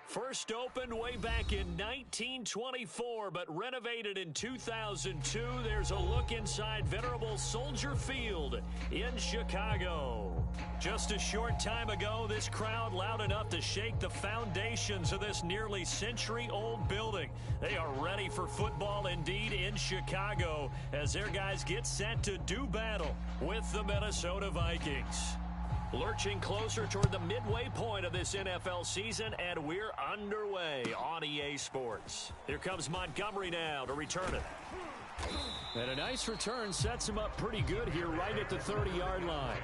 First opened way back in 1924, but renovated in 2002. There's a look inside venerable Soldier Field in Chicago. Just a short time ago, this crowd loud enough to shake the foundations of this nearly century-old building. They are ready for football indeed in Chicago as their guys get set to do battle with the Minnesota Vikings. Lurching closer toward the midway point of this NFL season, and we're underway on EA Sports. Here comes Montgomery now to return it. And a nice return sets him up pretty good here right at the 30-yard line.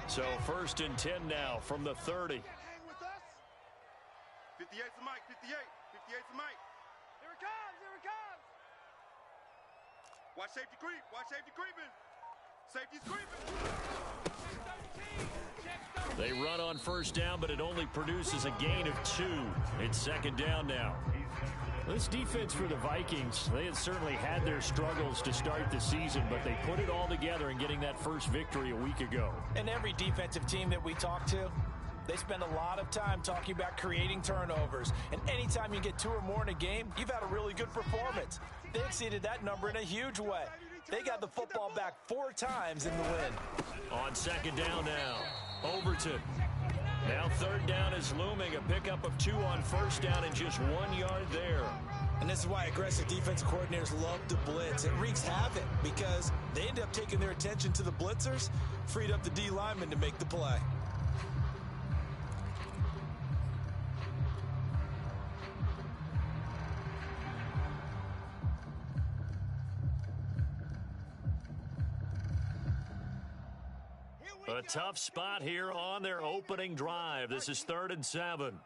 So 1st and 10 now from the 30. 58's the mic, 58. 58's the mic. Here it comes, here it comes. Watch safety creep, watch safety creeping. Safety's creeping. They run on 1st down, but it only produces a gain of 2. It's 2nd down now. This defense for the Vikings, they had certainly had their struggles to start the season, but they put it all together in getting that first victory a week ago. And every defensive team that we talk to, they spend a lot of time talking about creating turnovers. And anytime you get 2 or more in a game, you've had a really good performance. They exceeded that number in a huge way. They got the football back 4 times in the win. On 2nd down now, Overton. Now 3rd down is looming, a pickup of 2 on 1st down and just 1 yard there. And this is why aggressive defensive coordinators love to blitz. It wreaks havoc because they end up taking their attention to the blitzers, freed up the D lineman to make the play. A tough spot here on their opening drive. This is 3rd and 7.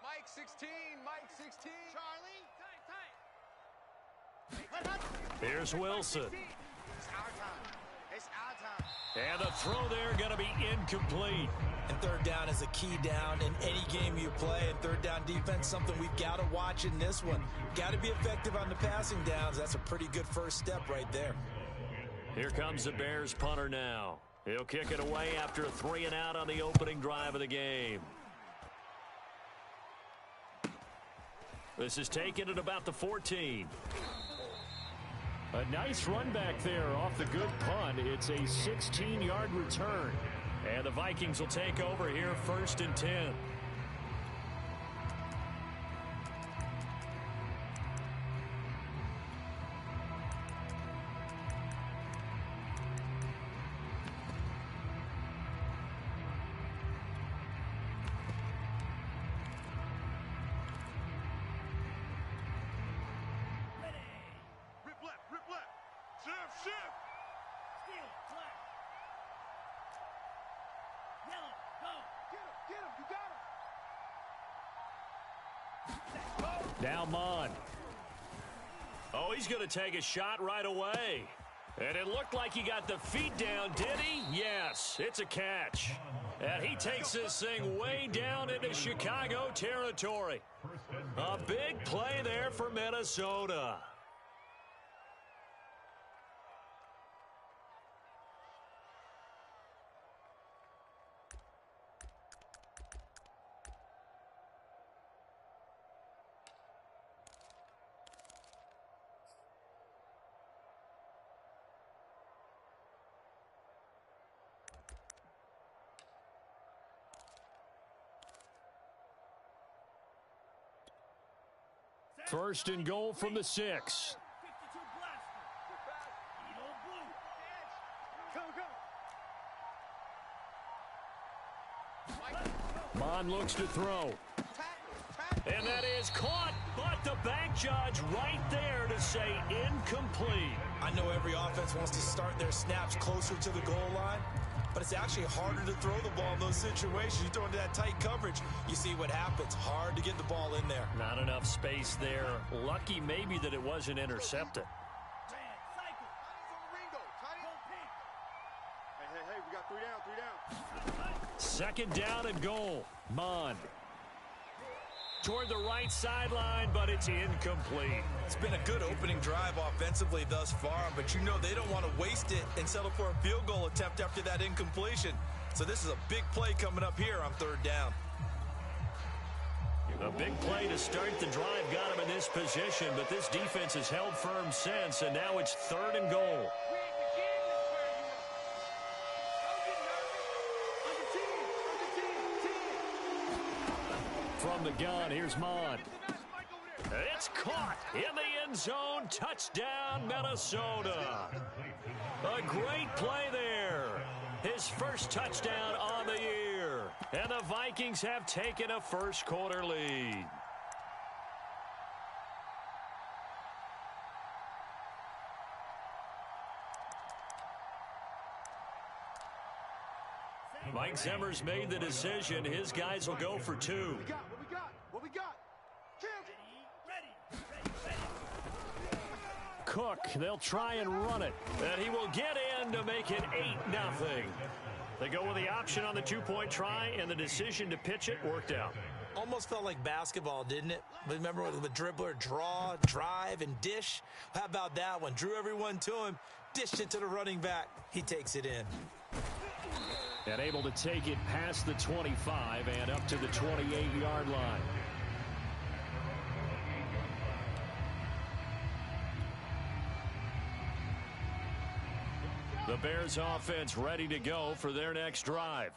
Mike 16, Mike 16. Charlie, tight. Here's Wilson. It's our time. It's our time. And the throw there going to be incomplete. And third down is a key down in any game you play. And third down defense, something we've got to watch in this one. Got to be effective on the passing downs. That's a pretty good first step right there. Here comes the Bears punter now. He'll kick it away after a 3-and-out on the opening drive of the game. This is taken at about the 14. A nice run back there off the good punt. It's a 16-yard return. And the Vikings will take over here 1st and 10. Now Mon. Oh, he's going to take a shot right away. And it looked like he got the feet down, did he? Yes, it's a catch. And he takes this thing way down into Chicago territory. A big play there for Minnesota. First and goal from the 6. Mon looks to throw. And that is caught, but the back judge right there to say incomplete. I know every offense wants to start their snaps closer to the goal line, but it's actually harder to throw the ball in those situations. You throw into that tight coverage, you see what happens. Hard to get the ball in there. Not enough space there. Lucky maybe that it wasn't intercepted. Hey, we got 3 down. 2nd down and goal. Mon. Toward the right sideline, but it's incomplete. It's been a good opening drive offensively thus far, but you know they don't want to waste it and settle for a field goal attempt after that incompletion. So this is a big play coming up here on 3rd down. A big play to start the drive got him in this position, but this defense has held firm since, and now it's 3rd and goal. From the gun, here's Mon. It's caught in the end zone. Touchdown, Minnesota. A great play there. His first touchdown on the year. And the Vikings have taken a first-quarter lead. Mike Zimmer's made the decision. His guys will go for 2. What we got? Cook, they'll try and run it. And he will get in to make it 8-0. They go with the option on the 2-point try, and the decision to pitch it worked out. Almost felt like basketball, didn't it? Remember with the dribbler, draw, drive, and dish? How about that one? Drew everyone to him, dished it to the running back. He takes it in. And able to take it past the 25 and up to the 28-yard line. The Bears offense ready to go for their next drive.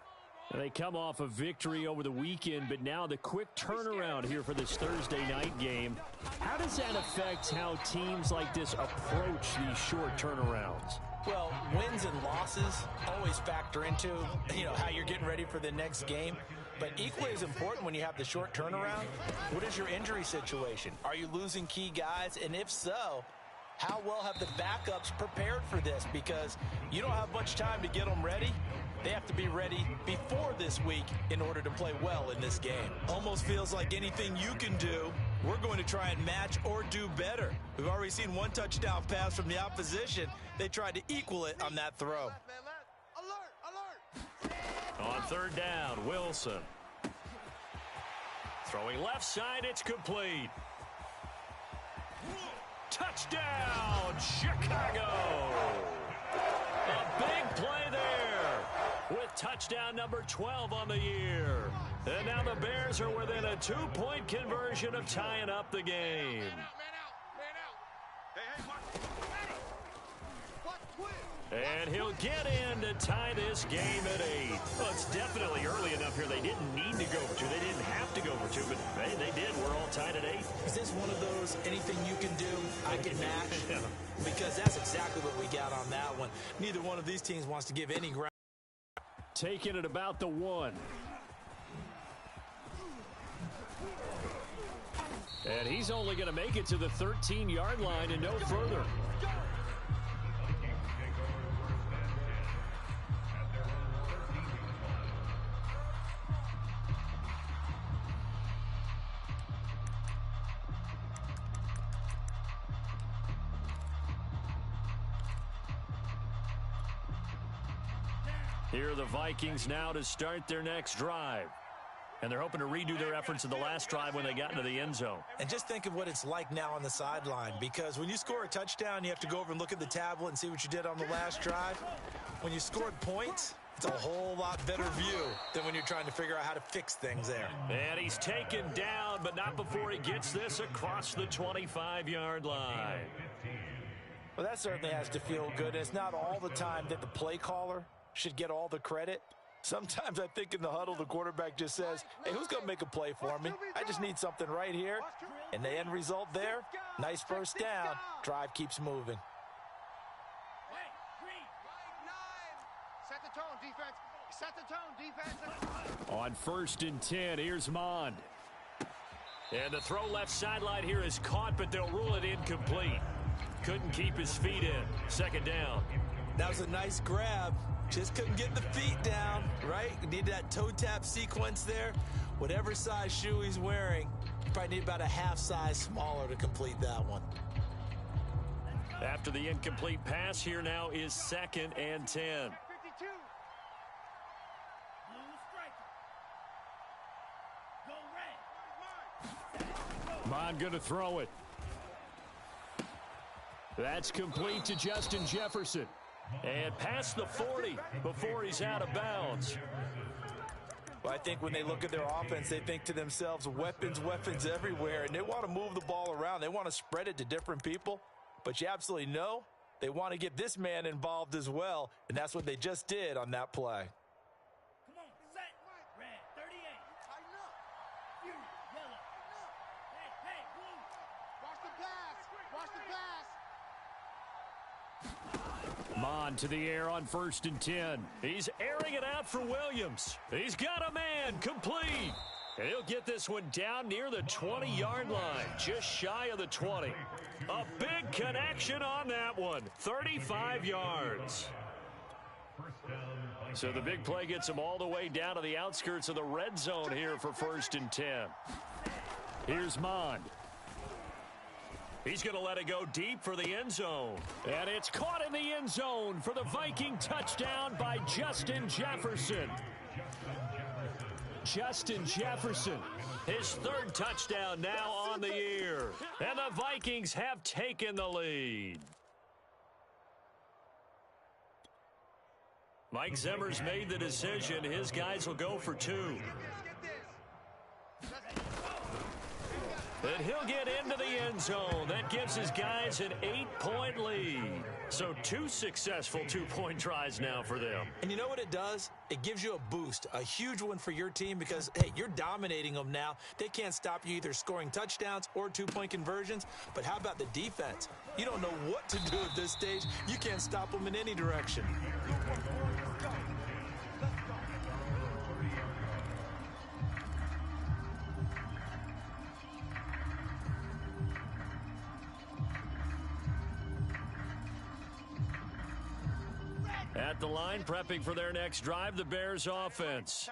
They come off a victory over the weekend, but now the quick turnaround here for this Thursday night game. How does that affect how teams like this approach these short turnarounds? Well, wins and losses always factor into, how you're getting ready for the next game. But equally as important when you have the short turnaround, what is your injury situation? Are you losing key guys? And if so, how well have the backups prepared for this? Because you don't have much time to get them ready. They have to be ready before this week in order to play well in this game. Almost feels like anything you can do, we're going to try and match or do better. We've already seen one touchdown pass from the opposition. They tried to equal it on that throw. On third down, Wilson. Throwing left side, it's complete. Touchdown, Chicago! A big play there with touchdown number 12 on the year. And now the Bears are within a 2-point conversion of tying up the game. Man out. Hey, watch. And he'll get in to tie this game at 8. Well, it's definitely early enough here. They didn't need to go for 2. They didn't have to go for 2, but hey, they did. We're all tied at 8. Is this one of those anything you can do, I can match? Yeah. Because that's exactly what we got on that one. Neither one of these teams wants to give any ground. Taking it about the 1. And he's only going to make it to the 13-yard line and no further. Here are the Vikings now to start their next drive. And they're hoping to redo their efforts in the last drive when they got into the end zone. And just think of what it's like now on the sideline, because when you score a touchdown, you have to go over and look at the tablet and see what you did on the last drive. When you scored points, it's a whole lot better view than when you're trying to figure out how to fix things there. And he's taken down, but not before he gets this across the 25-yard line. Well, that certainly has to feel good. And it's not all the time that the play caller should get all the credit. Sometimes I think in the huddle, the quarterback just says, hey, who's going to make a play for me? I just need something right here. And the end result there, nice first down. Drive keeps moving. Set the tone, defense. Set the tone, defense. On 1st and 10, here's Mond. And the throw left sideline here is caught, but they'll rule it incomplete. Couldn't keep his feet in. 2nd down. That was a nice grab. Just couldn't get the feet down, right? Need that toe tap sequence there. Whatever size shoe he's wearing, probably need about a half size smaller to complete that one. After the incomplete pass, here now is 2nd and 10. 52. Mond going to throw it. That's complete to Justin Jefferson. And past the 40 before he's out of bounds. Well, I think when they look at their offense, they think to themselves, weapons everywhere, and they want to move the ball around. They want to spread it to different people, but you absolutely know they want to get this man involved as well, and that's what they just did on that play. Come on, set, red, 38. Tighten up. Yellow. Hey, blue. Watch the pass. Watch the pass. Mond to the air on 1st and 10. He's airing it out for Williams. He's got a man complete. And he'll get this one down near the 20-yard line, just shy of the 20. A big connection on that one, 35 yards. So the big play gets him all the way down to the outskirts of the red zone here for 1st and 10. Here's Mond. He's going to let it go deep for the end zone. And it's caught in the end zone for the Viking touchdown by Justin Jefferson. Justin Jefferson, his 3rd touchdown now on the year. And the Vikings have taken the lead. Mike Zimmer's made the decision. His guys will go for 2. And he'll get into the end zone. That gives his guys an 8-point lead. So 2 successful 2-point tries now for them. And you know what it does? It gives you a boost, a huge one for your team because, hey, you're dominating them now. They can't stop you either scoring touchdowns or 2-point conversions. But how about the defense? You don't know what to do at this stage. You can't stop them in any direction. At the line, prepping for their next drive, the Bears offense.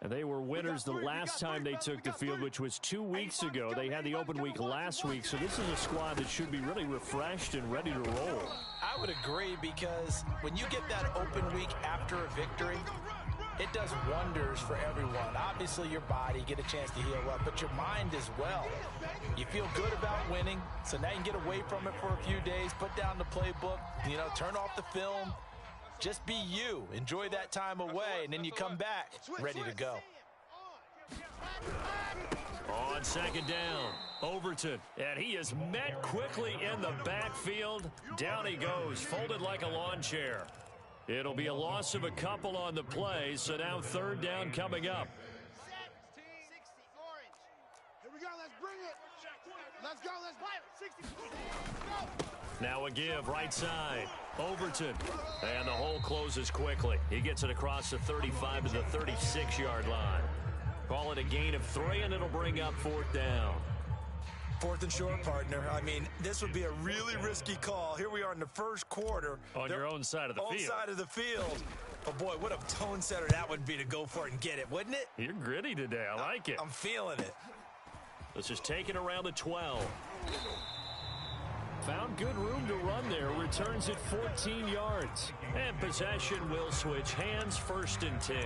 And they were winners the last time they took the field, which was 2 weeks ago. They had the open week last week, so this is a squad that should be really refreshed and ready to roll. I would agree because when you get that open week after a victory, It does wonders for everyone. Obviously, your body, get a chance to heal up, but your mind as well. You feel good about winning, so now you can get away from it for a few days, put down the playbook, turn off the film. Just be you. Enjoy that time away, and then you come back ready to go. On second down, Overton, and he is met quickly in the backfield. Down he goes, folded like a lawn chair. It'll be a loss of a couple on the play, so now third down coming up. Here we go, let's bring it. Let's go, let's play it. Now a give, right side, Overton, and the hole closes quickly. He gets it across the 35 to the 36-yard line. Call it a gain of 3, and it'll bring up fourth down. Fourth and short, partner. I mean, this would be a really risky call. Here we are in the first quarter. On your own side of the field. Own side of the field. Oh, boy, what a tone setter that would be to go for it and get it, wouldn't it? You're gritty today. I like it. I'm feeling it. This is taken around the 12. Found good room to run there. Returns at 14 yards. And possession will switch hands, first and 10.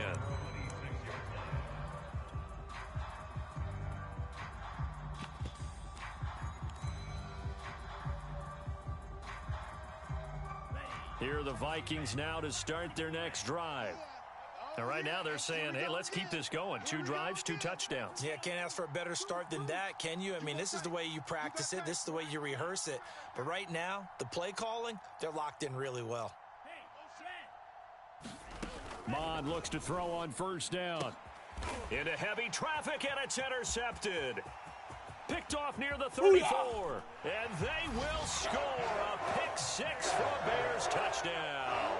Here are the Vikings now to start their next drive. And right now they're saying, hey, let's keep this going. 2 drives, 2 touchdowns. Yeah, can't ask for a better start than that, can you? I mean, this is the way you practice it. This is the way you rehearse it. But right now, the play calling, they're locked in really well. Mond looks to throw on first down. Into heavy traffic, and it's intercepted. Picked off near the 34. And they will score a pick 6 for a Bears touchdown.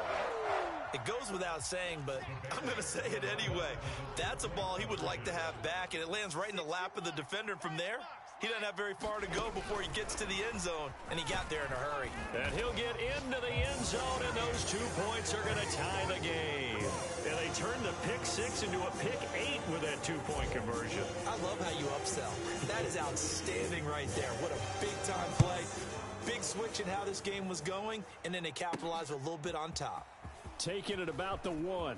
It goes without saying, but I'm going to say it anyway. That's a ball he would like to have back, and it lands right in the lap of the defender. From there, he doesn't have very far to go before he gets to the end zone, and he got there in a hurry. And he'll get into the end zone, and those 2 points are going to tie the game. And they turn the pick 6 into a pick 8 with that 2-point conversion. I love how you upsell. That is outstanding right there. What a big-time play. Big switch in how this game was going, and then they capitalized a little bit on top. Taking it about the 1.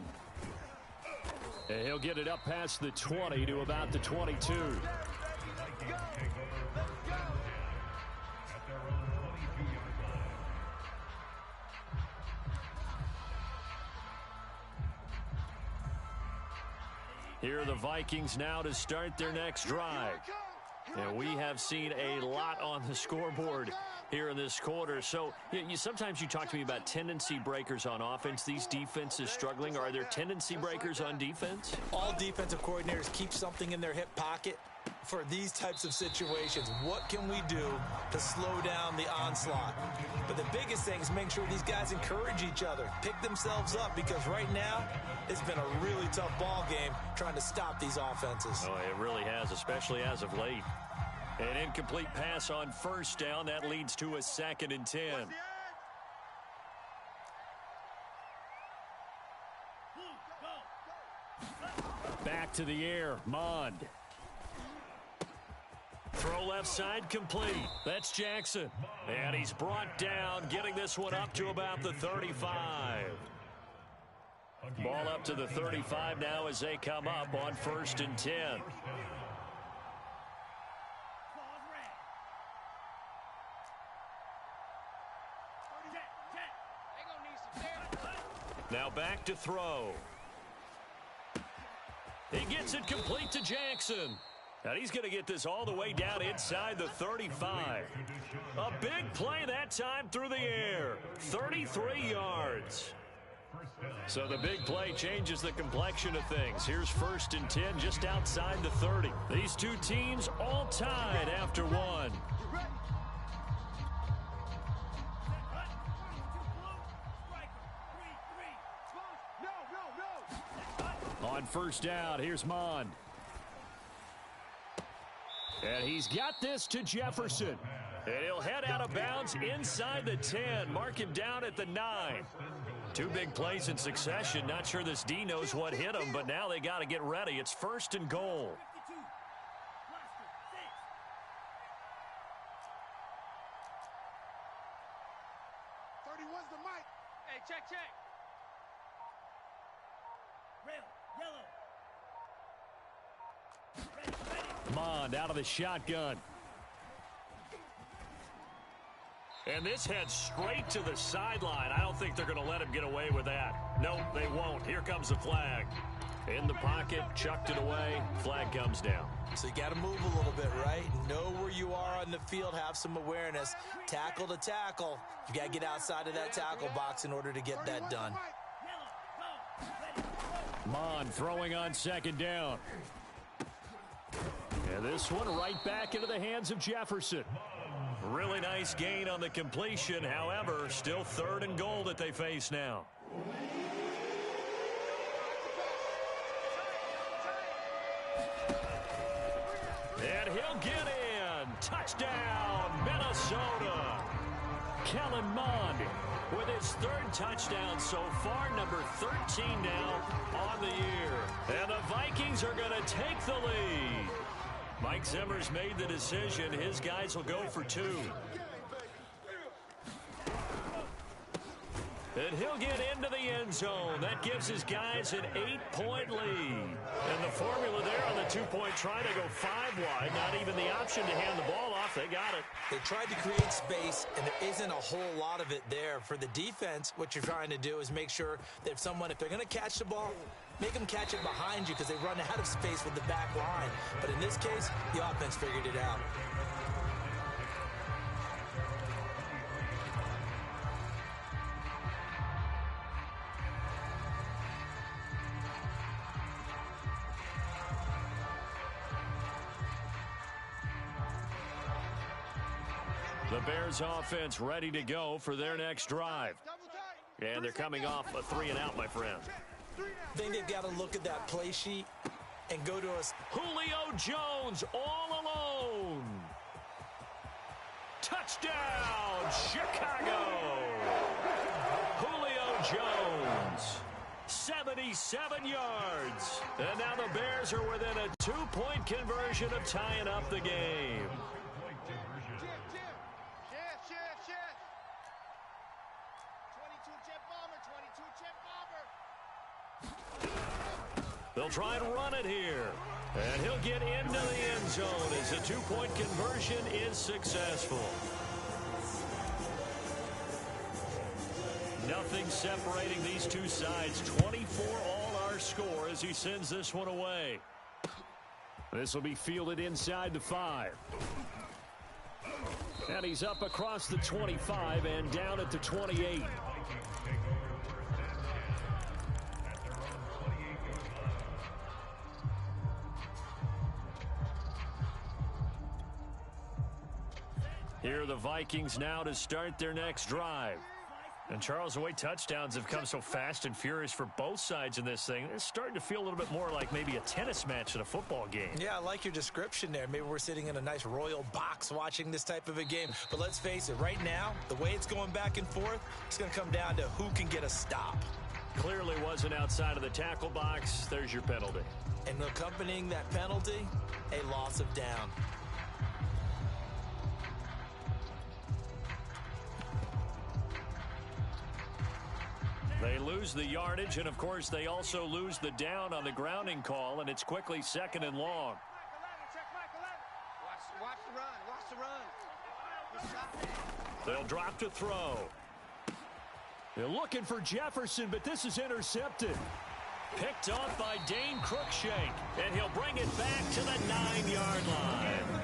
And he'll get it up past the 20 to about the 22. Here are the Vikings now to start their next drive. And we have seen a lot on the scoreboard here in this quarter. So sometimes you talk to me about tendency breakers on offense. These defenses struggling. Are there tendency breakers on defense? All defensive coordinators keep something in their hip pocket for these types of situations. What can we do to slow down the onslaught? But the biggest thing is make sure these guys encourage each other, pick themselves up, because right now it's been a really tough ball game trying to stop these offenses. Oh, it really has, especially as of late. An incomplete pass on first down. That leads to a 2nd and 10. Back to the air, Mond. Throw left side complete. That's Jackson. And he's brought down, getting this one up to about the 35. Ball up to the 35 now as they come up on 1st and 10. Now back to throw. He gets it complete to Jackson. And he's going to get this all the way down inside the 35. A big play that time through the air. 33 yards. So the big play changes the complexion of things. Here's 1st and 10 just outside the 30. These two teams all tied after one. On first down, here's Mond. And he's got this to Jefferson. And he'll head out of bounds inside the 10. Mark him down at the 9. Two big plays in succession. Not sure this D knows what hit him, but now they got to get ready. It's 1st and goal. The mic. Hey, check. Rail. Yellow. Mond out of the shotgun. And this heads straight to the sideline. I don't think they're going to let him get away with that. No, they won't. Here comes the flag. In the pocket, chucked it away. Flag comes down. So you got to move a little bit, right? Know where you are on the field. Have some awareness. Tackle to tackle. You got to get outside of that tackle box in order to get that done. Mond throwing on second down. And this one right back into the hands of Jefferson. Really nice gain on the completion. However, still 3rd and goal that they face now. And he'll get in. Touchdown, Minnesota. Kellen Mond with his 3rd touchdown so far, number 13 now on the year. And the Vikings are going to take the lead. Mike Zimmer's made the decision. His guys will go for 2. And he'll get into the end zone. That gives his guys an 8-point lead. And the formula there on the 2-point try to go 5 wide. Not even the option to hand the ball off. They got it. They tried to create space, and there isn't a whole lot of it there. For the defense, what you're trying to do is make sure that if they're going to catch the ball, make them catch it behind you because they run out of space with the back line. But in this case, the offense figured it out. The Bears offense ready to go for their next drive. And they're coming off a 3-and-out, my friend. I think they've got to look at that play sheet and go to us. Julio Jones all alone. Touchdown, Chicago. Julio Jones, 77 yards. And now the Bears are within a 2-point conversion of tying up the game. They'll try and run it here. And he'll get into the end zone as the 2-point conversion is successful. Nothing separating these two sides. 24 all our score as he sends this one away. This will be fielded inside the 5. And he's up across the 25 and down at the 28. Here are the Vikings now to start their next drive. And Charles, the way touchdowns have come so fast and furious for both sides in this thing, it's starting to feel a little bit more like maybe a tennis match at a football game. Yeah, I like your description there. Maybe we're sitting in a nice royal box watching this type of a game. But let's face it, right now, the way it's going back and forth, it's going to come down to who can get a stop. Clearly wasn't outside of the tackle box. There's your penalty. And accompanying that penalty, a loss of down. They lose the yardage, and of course they also lose the down on the grounding call, and it's quickly 2nd and long. Watch the run. They'll drop to throw. They're looking for Jefferson, but this is intercepted. Picked off by Dane Cruikshank, and he'll bring it back to the 9-yard line.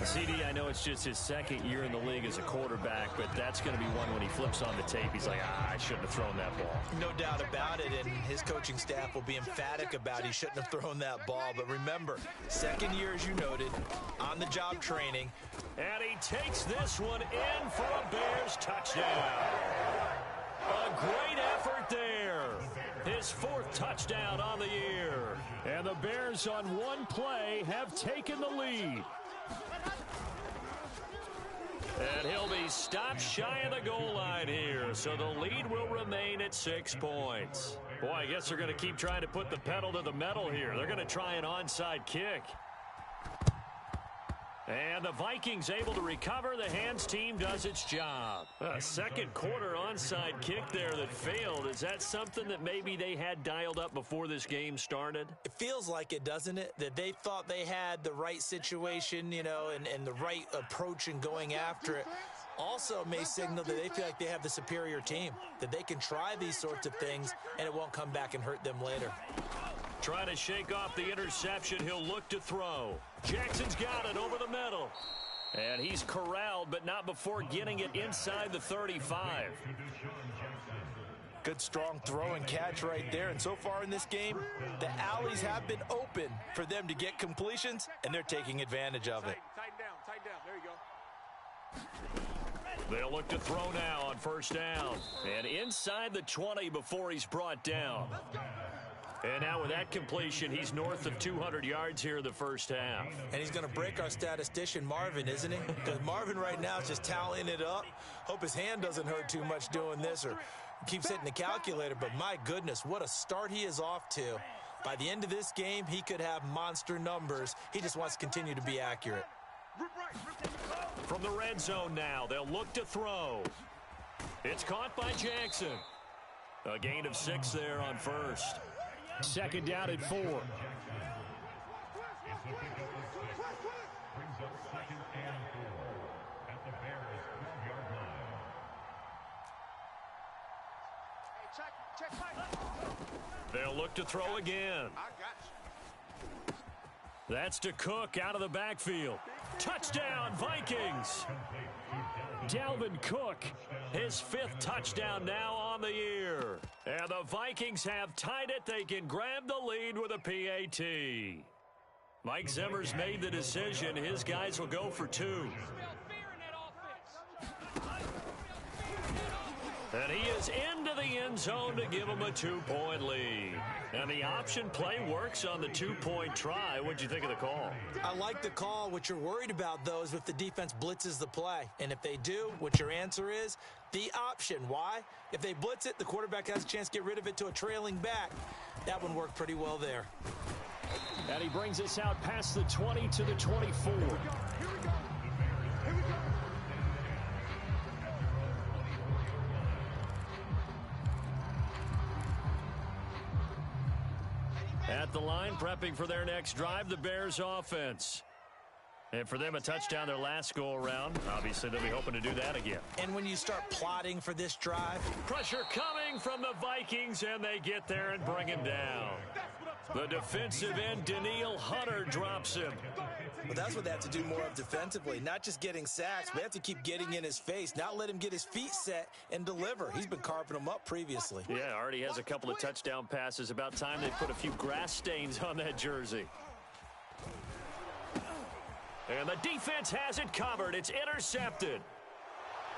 CD, I know it's just his 2nd year in the league as a quarterback, but that's going to be one when he flips on the tape. He's like, I shouldn't have thrown that ball. No doubt about it, and his coaching staff will be emphatic about he shouldn't have thrown that ball. But remember, 2nd year, as you noted, on-the-job training. And he takes this one in for a Bears touchdown. A great effort there. His 4th touchdown on the year. And the Bears on one play have taken the lead. And he'll be stopped shy of the goal line here, so the lead will remain at 6 points. Boy, I guess they're going to keep trying to put the pedal to the metal here. They're going to try an onside kick. And the Vikings able to recover. The hands team does its job. A second quarter onside kick there that failed. Is that something that maybe they had dialed up before this game started? It feels like it, doesn't it? That they thought they had the right situation, you know, and the right approach in going after it. Also may signal that they feel like they have the superior team, that they can try these sorts of things and it won't come back and hurt them later. Trying to shake off the interception. He'll look to throw. Jackson's got it over the middle. And he's corralled, but not before getting it inside the 35. Good strong throw and catch right there. And so far in this game, the alleys have been open for them to get completions, and they're taking advantage of it. Tighten down. There you go. They'll look to throw now on first down. And inside the 20 before he's brought down. And now with that completion, he's north of 200 yards here in the first half. And he's going to break our statistician, Marvin, isn't he? Because Marvin right now is just tallying it up. Hope his hand doesn't hurt too much doing this or keeps hitting the calculator. But my goodness, what a start he is off to. By the end of this game, he could have monster numbers. He just wants to continue to be accurate. From the red zone now, they'll look to throw. It's caught by Jackson. A gain of 6 there on first. Second down at 4. They'll look to throw again. That's to Cook out of the backfield. Touchdown, Vikings. Dalvin Cook, his 5th touchdown now on the year. And the Vikings have tied it. They can grab the lead with a PAT. Mike Zimmer's made the decision. His guys will go for 2. And he is into the end zone to give him a 2-point lead. And the option play works on the 2-point try. What'd you think of the call? I like the call. What you're worried about, though, is if the defense blitzes the play. And if they do, what your answer is, the option. Why? If they blitz it, the quarterback has a chance to get rid of it to a trailing back. That one worked pretty well there. And he brings us out past the 20 to the 24. Here we go. At the line, prepping for their next drive, the Bears offense. And for them, a touchdown their last go-around. Obviously, they'll be hoping to do that again. And when you start plotting for this drive, pressure coming from the Vikings, and they get there and bring him down. The defensive end, Daniil Hunter, drops him. well, that's what they have to do more of defensively, not just getting sacks. We have to keep getting in his face, not let him get his feet set and deliver. He's been carving them up previously. Yeah, already has a couple of touchdown passes. About time they put a few grass stains on that jersey. And the defense has it covered. It's intercepted.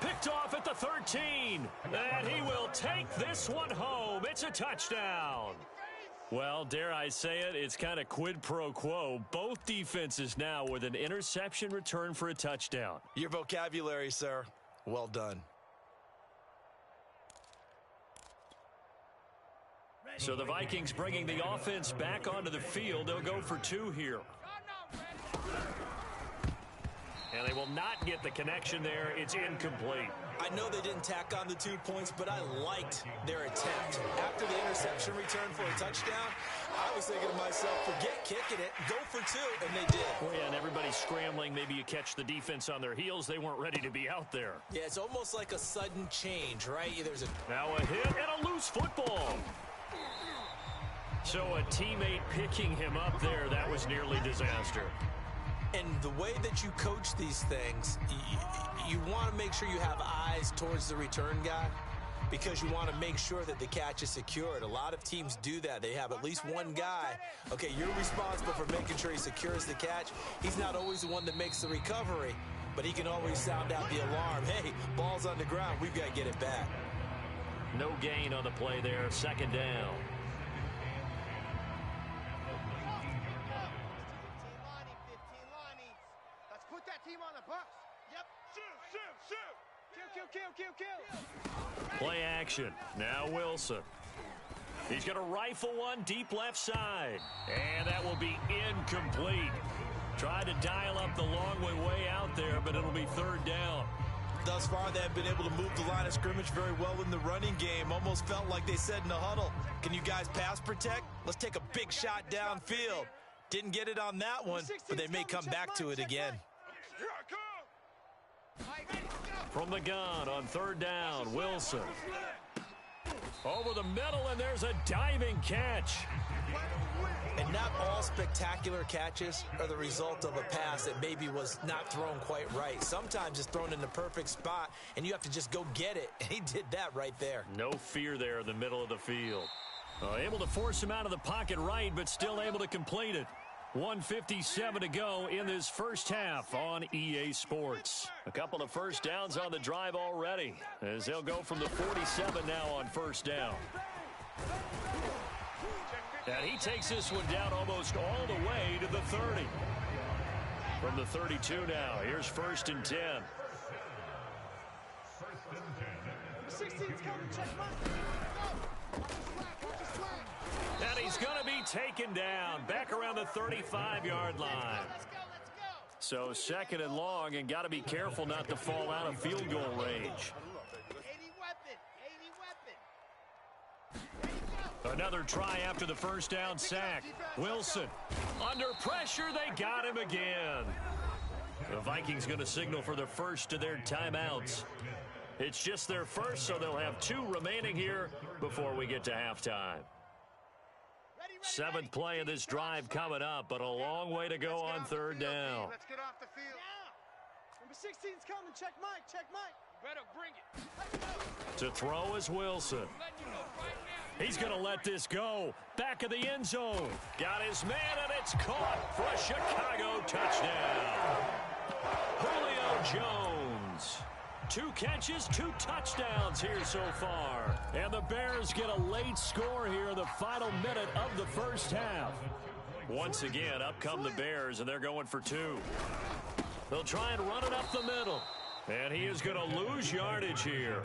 Picked off at the 13. And he will take this one home. It's a touchdown. Well, dare I say it, it's kind of quid pro quo. Both defenses now with an interception return for a touchdown. Your vocabulary, sir. Well done. So the Vikings bringing the offense back onto the field. They'll go for 2 here. And they will not get the connection there. It's incomplete. I know they didn't tack on the 2 points, but I liked their attempt. After the interception return for a touchdown, I was thinking to myself, forget kicking it, go for 2, and they did. Well, yeah, and everybody's scrambling. Maybe you catch the defense on their heels. They weren't ready to be out there. Yeah, it's almost like a sudden change, right? Now a hit and a loose football. So a teammate picking him up there, that was nearly disaster. And the way that you coach these things, you want to make sure you have eyes towards the return guy because you want to make sure that the catch is secured. A lot of teams do that. They have at least one guy. Okay, you're responsible for making sure he secures the catch. He's not always the one that makes the recovery, but he can always sound out the alarm. Hey, ball's on the ground. We've got to get it back. No gain on the play there. Second down. Play action. Now Wilson. He's going to rifle one deep left side. And that will be incomplete. Tried to dial up the long way out there, but it'll be third down. Thus far, they have been able to move the line of scrimmage very well in the running game. Almost felt like they said in the huddle, can you guys pass protect? Let's take a big shot downfield. Didn't get it on that one, but they may come back to it again. From the gun on third down, Wilson. Over the middle, and there's a diving catch. And not all spectacular catches are the result of a pass that maybe was not thrown quite right. Sometimes it's thrown in the perfect spot, and you have to just go get it. And he did that right there. No fear there in the middle of the field. Able to force him out of the pocket right, but still able to complete it. 1:57 to go in this first half on EA Sports. A couple of first downs on the drive already, as they'll go from the 47 now on first down. And he takes this one down almost all the way to the 30. From the 32 now, here's first and 10. 16's coming, check mine. And he's going to be taken down back around the 35-yard line. Let's go. So second and long, and got to be careful not to fall out of field goal range. 80 weapon. Another try after the first down sack. Wilson under pressure. They got him again. The Vikings going to signal for the first of their timeouts. It's just their first, so they'll have 2 remaining here before we get to halftime. Seventh play of this drive coming up, but a long way to go on third down. Let's get off the field. Number 16's coming, check Mike. Better bring it. To throw is Wilson. He's going to let this go. Back of the end zone. Got his man, and it's caught for a Chicago touchdown. Julio Jones. 2 catches, 2 touchdowns here so far. And the Bears get a late score here in the final minute of the first half. Once again, up come the Bears, and they're going for 2. They'll try and run it up the middle. And he is going to lose yardage here.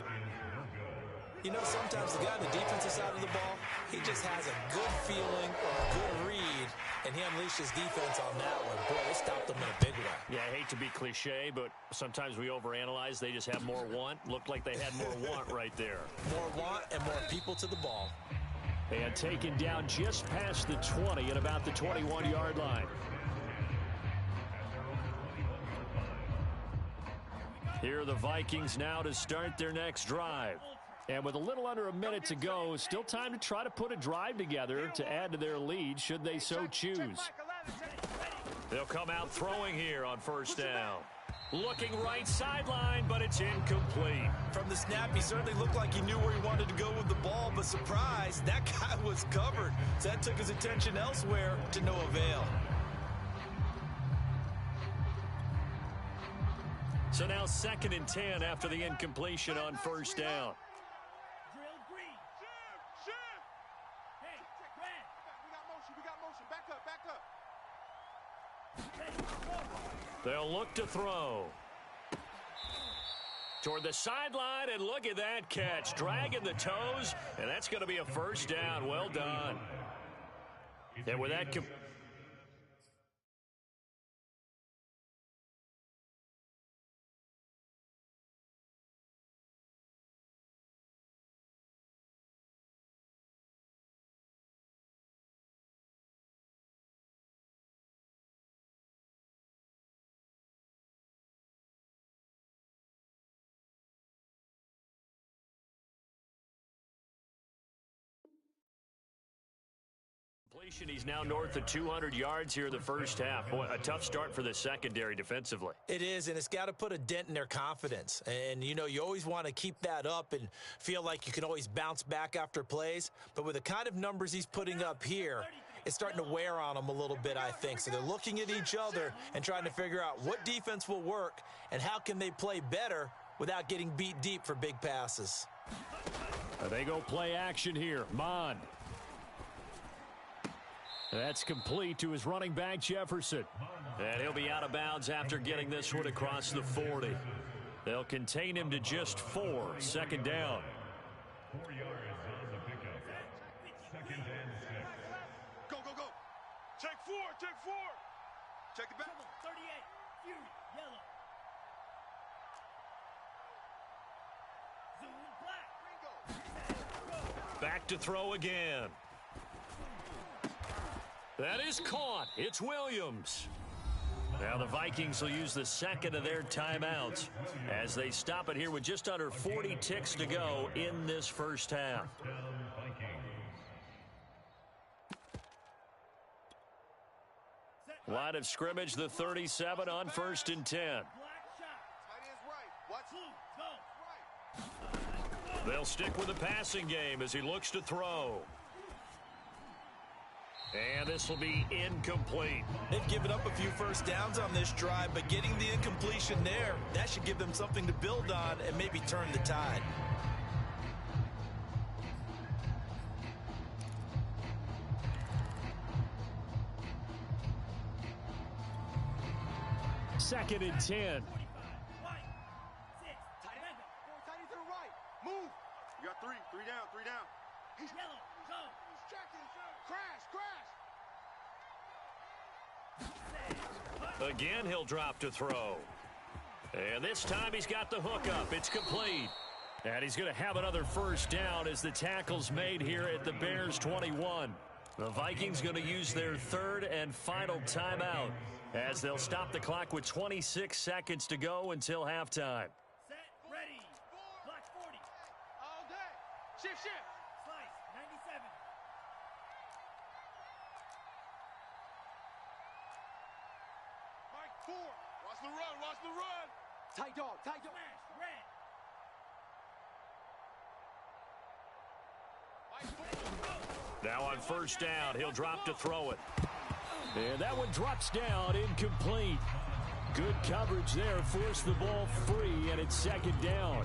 You know, sometimes the guy on the defensive side of the ball, he just has a good feeling or a good read, and he unleashed his defense on that one. Boy, they stopped them in a big way. Yeah, I hate to be cliche, but sometimes we overanalyze. They just have more want. Looked like they had more want right there. More want and more people to the ball. And taken down just past the 20 at about the 21-yard line. Here are the Vikings now to start their next drive. And with a little under a minute to go, still time to try to put a drive together to add to their lead should they so choose. They'll come out throwing here on first down. Looking right sideline, but it's incomplete. From the snap, he certainly looked like he knew where he wanted to go with the ball, but surprise, that guy was covered. So that took his attention elsewhere to no avail. So now second and 10 after the incompletion on first down. Drill green. Hey, Brad. We got motion. Back up. They'll look to throw. Toward the sideline, and look at that catch. Dragging the toes, and that's going to be a first down. Well done. And with that... He's now north of 200 yards here in the first half. Boy, a tough start for the secondary defensively. It is, and it's got to put a dent in their confidence. And, you know, you always want to keep that up and feel like you can always bounce back after plays. But with the kind of numbers he's putting up here, it's starting to wear on them a little bit, I think. So they're looking at each other and trying to figure out what defense will work and how can they play better without getting beat deep for big passes. They go play action here. Mon. That's complete to his running back, Jefferson. And he'll be out of bounds after getting this one across the 40. They'll contain him to just 4. Second down. 4 yards on the pickup. Second and 6. Go. Take 4. Check the back. 38. Fury. Yellow. Zoom. Black. Back to throw again. That is caught. It's Williams. Now the Vikings will use the second of their timeouts as they stop it here with just under 40 ticks to go in this first half. Line of scrimmage, the 37 on 1st and 10. Black shot. Tight end's right. Watch. Blue. Go. They'll stick with the passing game as he looks to throw. And this will be incomplete. They've given up a few first downs on this drive, but getting the incompletion there, that should give them something to build on and maybe turn the tide. Second and 10. White. 6. Tight end. Mega. Tight end to the right. Move. You got three. Three down. Three down. Yellow. Go. He's checking. Crash, crash. Again, he'll drop to throw. And this time he's got the hook up. It's complete. And he's going to have another first down as the tackle's made here at the Bears 21. The Vikings going to use their third and final timeout as they'll stop the clock with 26 seconds to go until halftime. Set. Ready. Black 40. All day. Shift. Slice. 97. Mike 4. Watch the run. Watch the run. Tight dog. Tight dog. Smash. Red. Mike 4. Now on first down, he'll drop to throw it. And that one drops down, incomplete. Good coverage there, forced the ball free, and it's second down.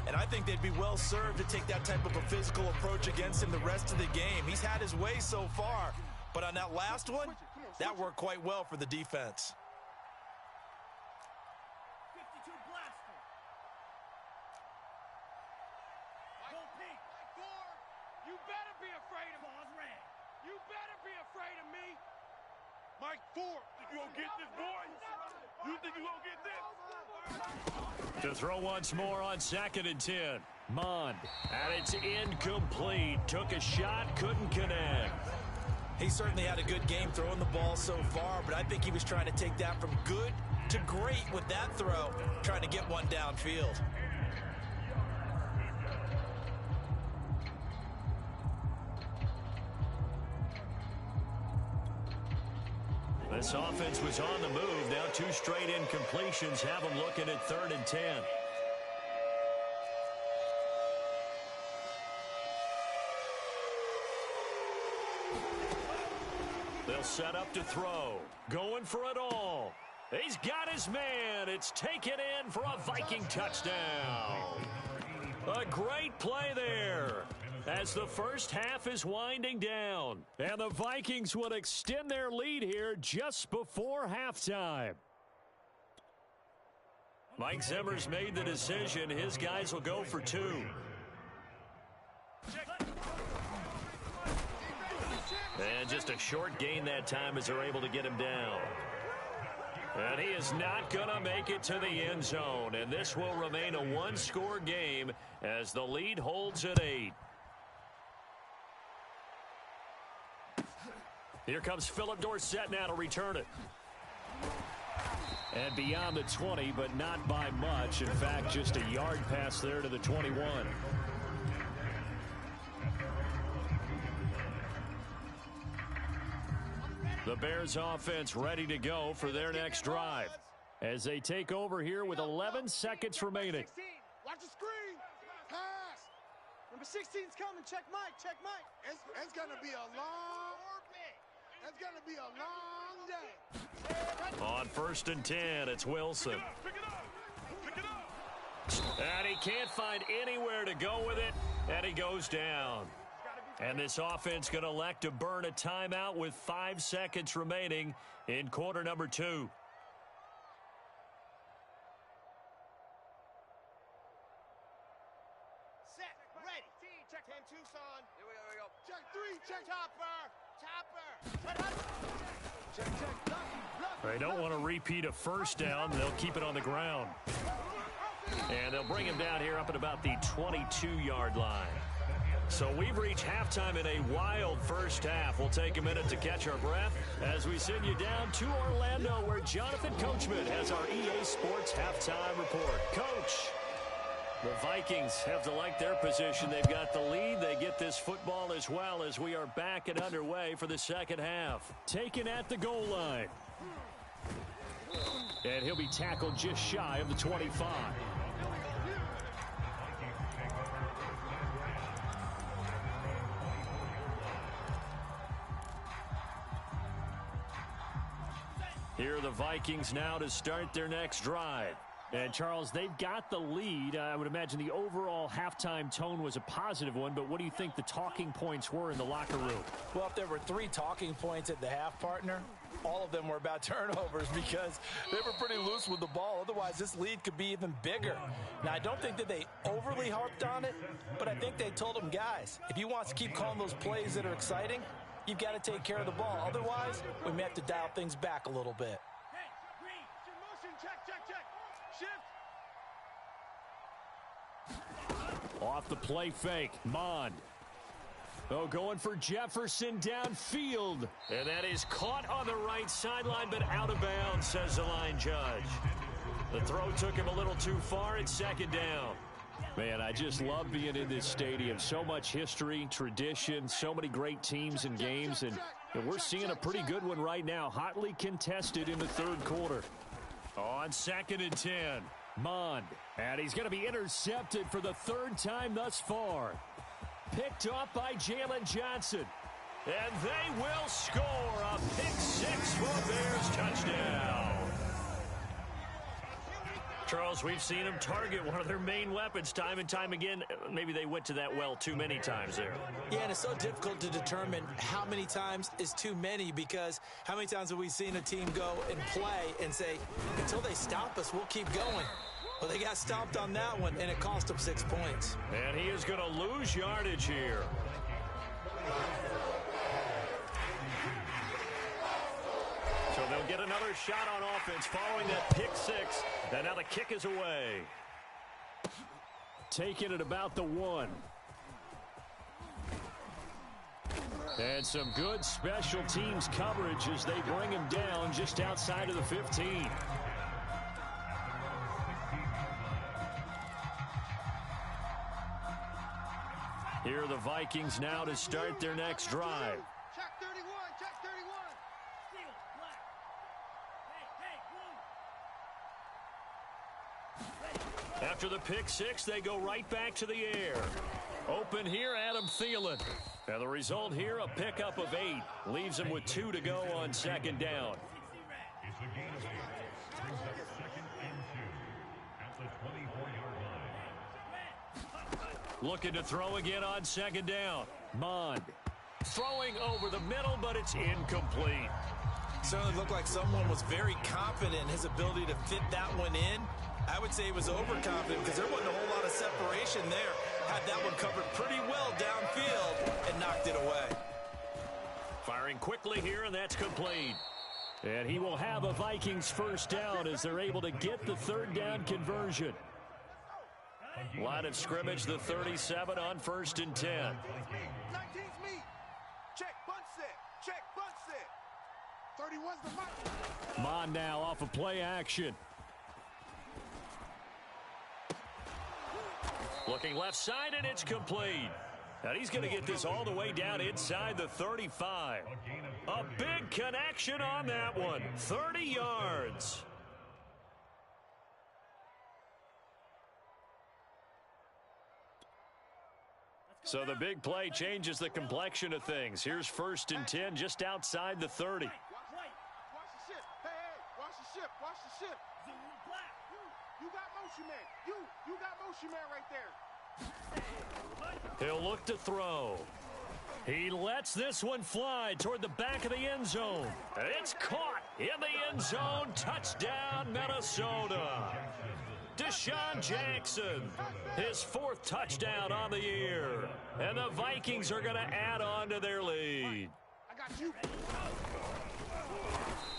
And I think they'd be well served to take that type of a physical approach against him the rest of the game. He's had his way so far, but on that last one, that worked quite well for the defense. 52 blaster. Go pink. Mike 4. You better be afraid of me. Pause red. You better be afraid of me. Mike 4. Think you gonna get this, boy? You think you gonna get this? To throw once more on second and 10. Mond. And it's incomplete. Took a shot, couldn't connect. He certainly had a good game throwing the ball so far, but I think he was trying to take that from good to great with that throw, trying to get one downfield. This offense was on the move. Now 2 straight incompletions have them looking at 3rd and 10. They'll set up to throw. Going for it all. He's got his man. It's taken in for a Viking touchdown. A great play there as the first half is winding down. And the Vikings will extend their lead here just before halftime. Mike Zimmer's made the decision. His guys will go for 2. And just a short gain that time as they're able to get him down. And he is not going to make it to the end zone. And this will remain a one-score game as the lead holds at 8. Here comes Philip Dorsett now to return it. And beyond the 20, but not by much. In fact, just a yard pass there to the 21. The Bears offense ready to go for their next drive as they take over here with 11 seconds remaining. 16. Watch the screen. Pass. Number 16's coming. Check Mike. Check Mike. It's gonna be a long. It's gonna be a long day. On 1st and 10, it's Wilson. Pick it up. Pick it up. And he can't find anywhere to go with it, and he goes down. And this offense going to elect to burn a timeout with 5 seconds remaining in quarter number 2. Set. Ready. Check 10 Tucson. Here we go. Check 3. Check Chopper. They don't want to repeat a first down. They'll keep it on the ground. And they'll bring him down here up at about the 22-yard line. So we've reached halftime in a wild first half. We'll take a minute to catch our breath as we send you down to Orlando, where Jonathan Coachman has our EA Sports halftime report. Coach, the Vikings have to like their position. They've got the lead. They get this football as well as we are back and underway for the second half. Taken at the goal line. And he'll be tackled just shy of the 25. Here are the Vikings now to start their next drive. And, Charles, they've got the lead. I would imagine the overall halftime tone was a positive one, but what do you think the talking points were in the locker room? Well, if there were 3 talking points at the half, partner, all of them were about turnovers because they were pretty loose with the ball. Otherwise, this lead could be even bigger. Now, I don't think that they overly harped on it, but I think they told them, guys, if you want to keep calling those plays that are exciting, you've got to take care of the ball. Otherwise, we may have to dial things back a little bit. Off the play fake, Mond. Oh, going for Jefferson downfield. And that is caught on the right sideline, but out of bounds, says the line judge. The throw took him a little too far. It's second down. Man, I just love being in this stadium. So much history, tradition, so many great teams and games, and we're seeing a pretty good one right now, hotly contested in the third quarter. On 2nd and 10, Mond, and he's going to be intercepted for the third time thus far. Picked off by Jalen Johnson, and they will score a pick-6 for Bears touchdown. Charles, we've seen them target one of their main weapons time and time again. Maybe they went to that well too many times there. Yeah, and it's so difficult to determine how many times is too many, because how many times have we seen a team go and play and say, until they stop us, we'll keep going. Well, they got stopped on that one, and it cost them 6 points. And he is going to lose yardage here. So they'll get another shot on offense following that pick-6, and now the kick is away. Taking it about the 1. And some good special teams coverage as they bring him down just outside of the 15. Here are the Vikings now to start their next drive. Check 31, check 31. Steal, black. Hey, blue. After the pick-6, they go right back to the air. Open here, Adam Thielen. And the result here, a pickup of 8. Leaves him with 2 to go on second down. It's a gain of 8. Brings up 2nd and 2 at the 24-yard line. Looking to throw again on second down. Mond throwing over the middle, but it's incomplete. Certainly looked like someone was very confident in his ability to fit that one in. I would say he was overconfident because there wasn't a whole lot of separation there. Had that one covered pretty well downfield and knocked it away. Firing quickly here, and that's complete. And he will have a Vikings first down as they're able to get the third down conversion. Line of scrimmage, the 37 on 1st and 10. 19's me. Check, bunt set. Check, bunt set. 31's the mark. Mond now off of play action. Looking left side, and it's complete. And he's going to get this all the way down inside the 35. A big connection on that one. 30 yards. So the big play changes the complexion of things. Here's 1st and 10 just outside the 30. Watch the ship. Hey, watch the ship. Watch the ship. You got motion man. You got motion man right there. He'll look to throw. He lets this one fly toward the back of the end zone. And it's caught in the end zone. Touchdown, Minnesota. Deshaun Jackson, his 4th touchdown on the year. And the Vikings are going to add on to their lead. I got got you.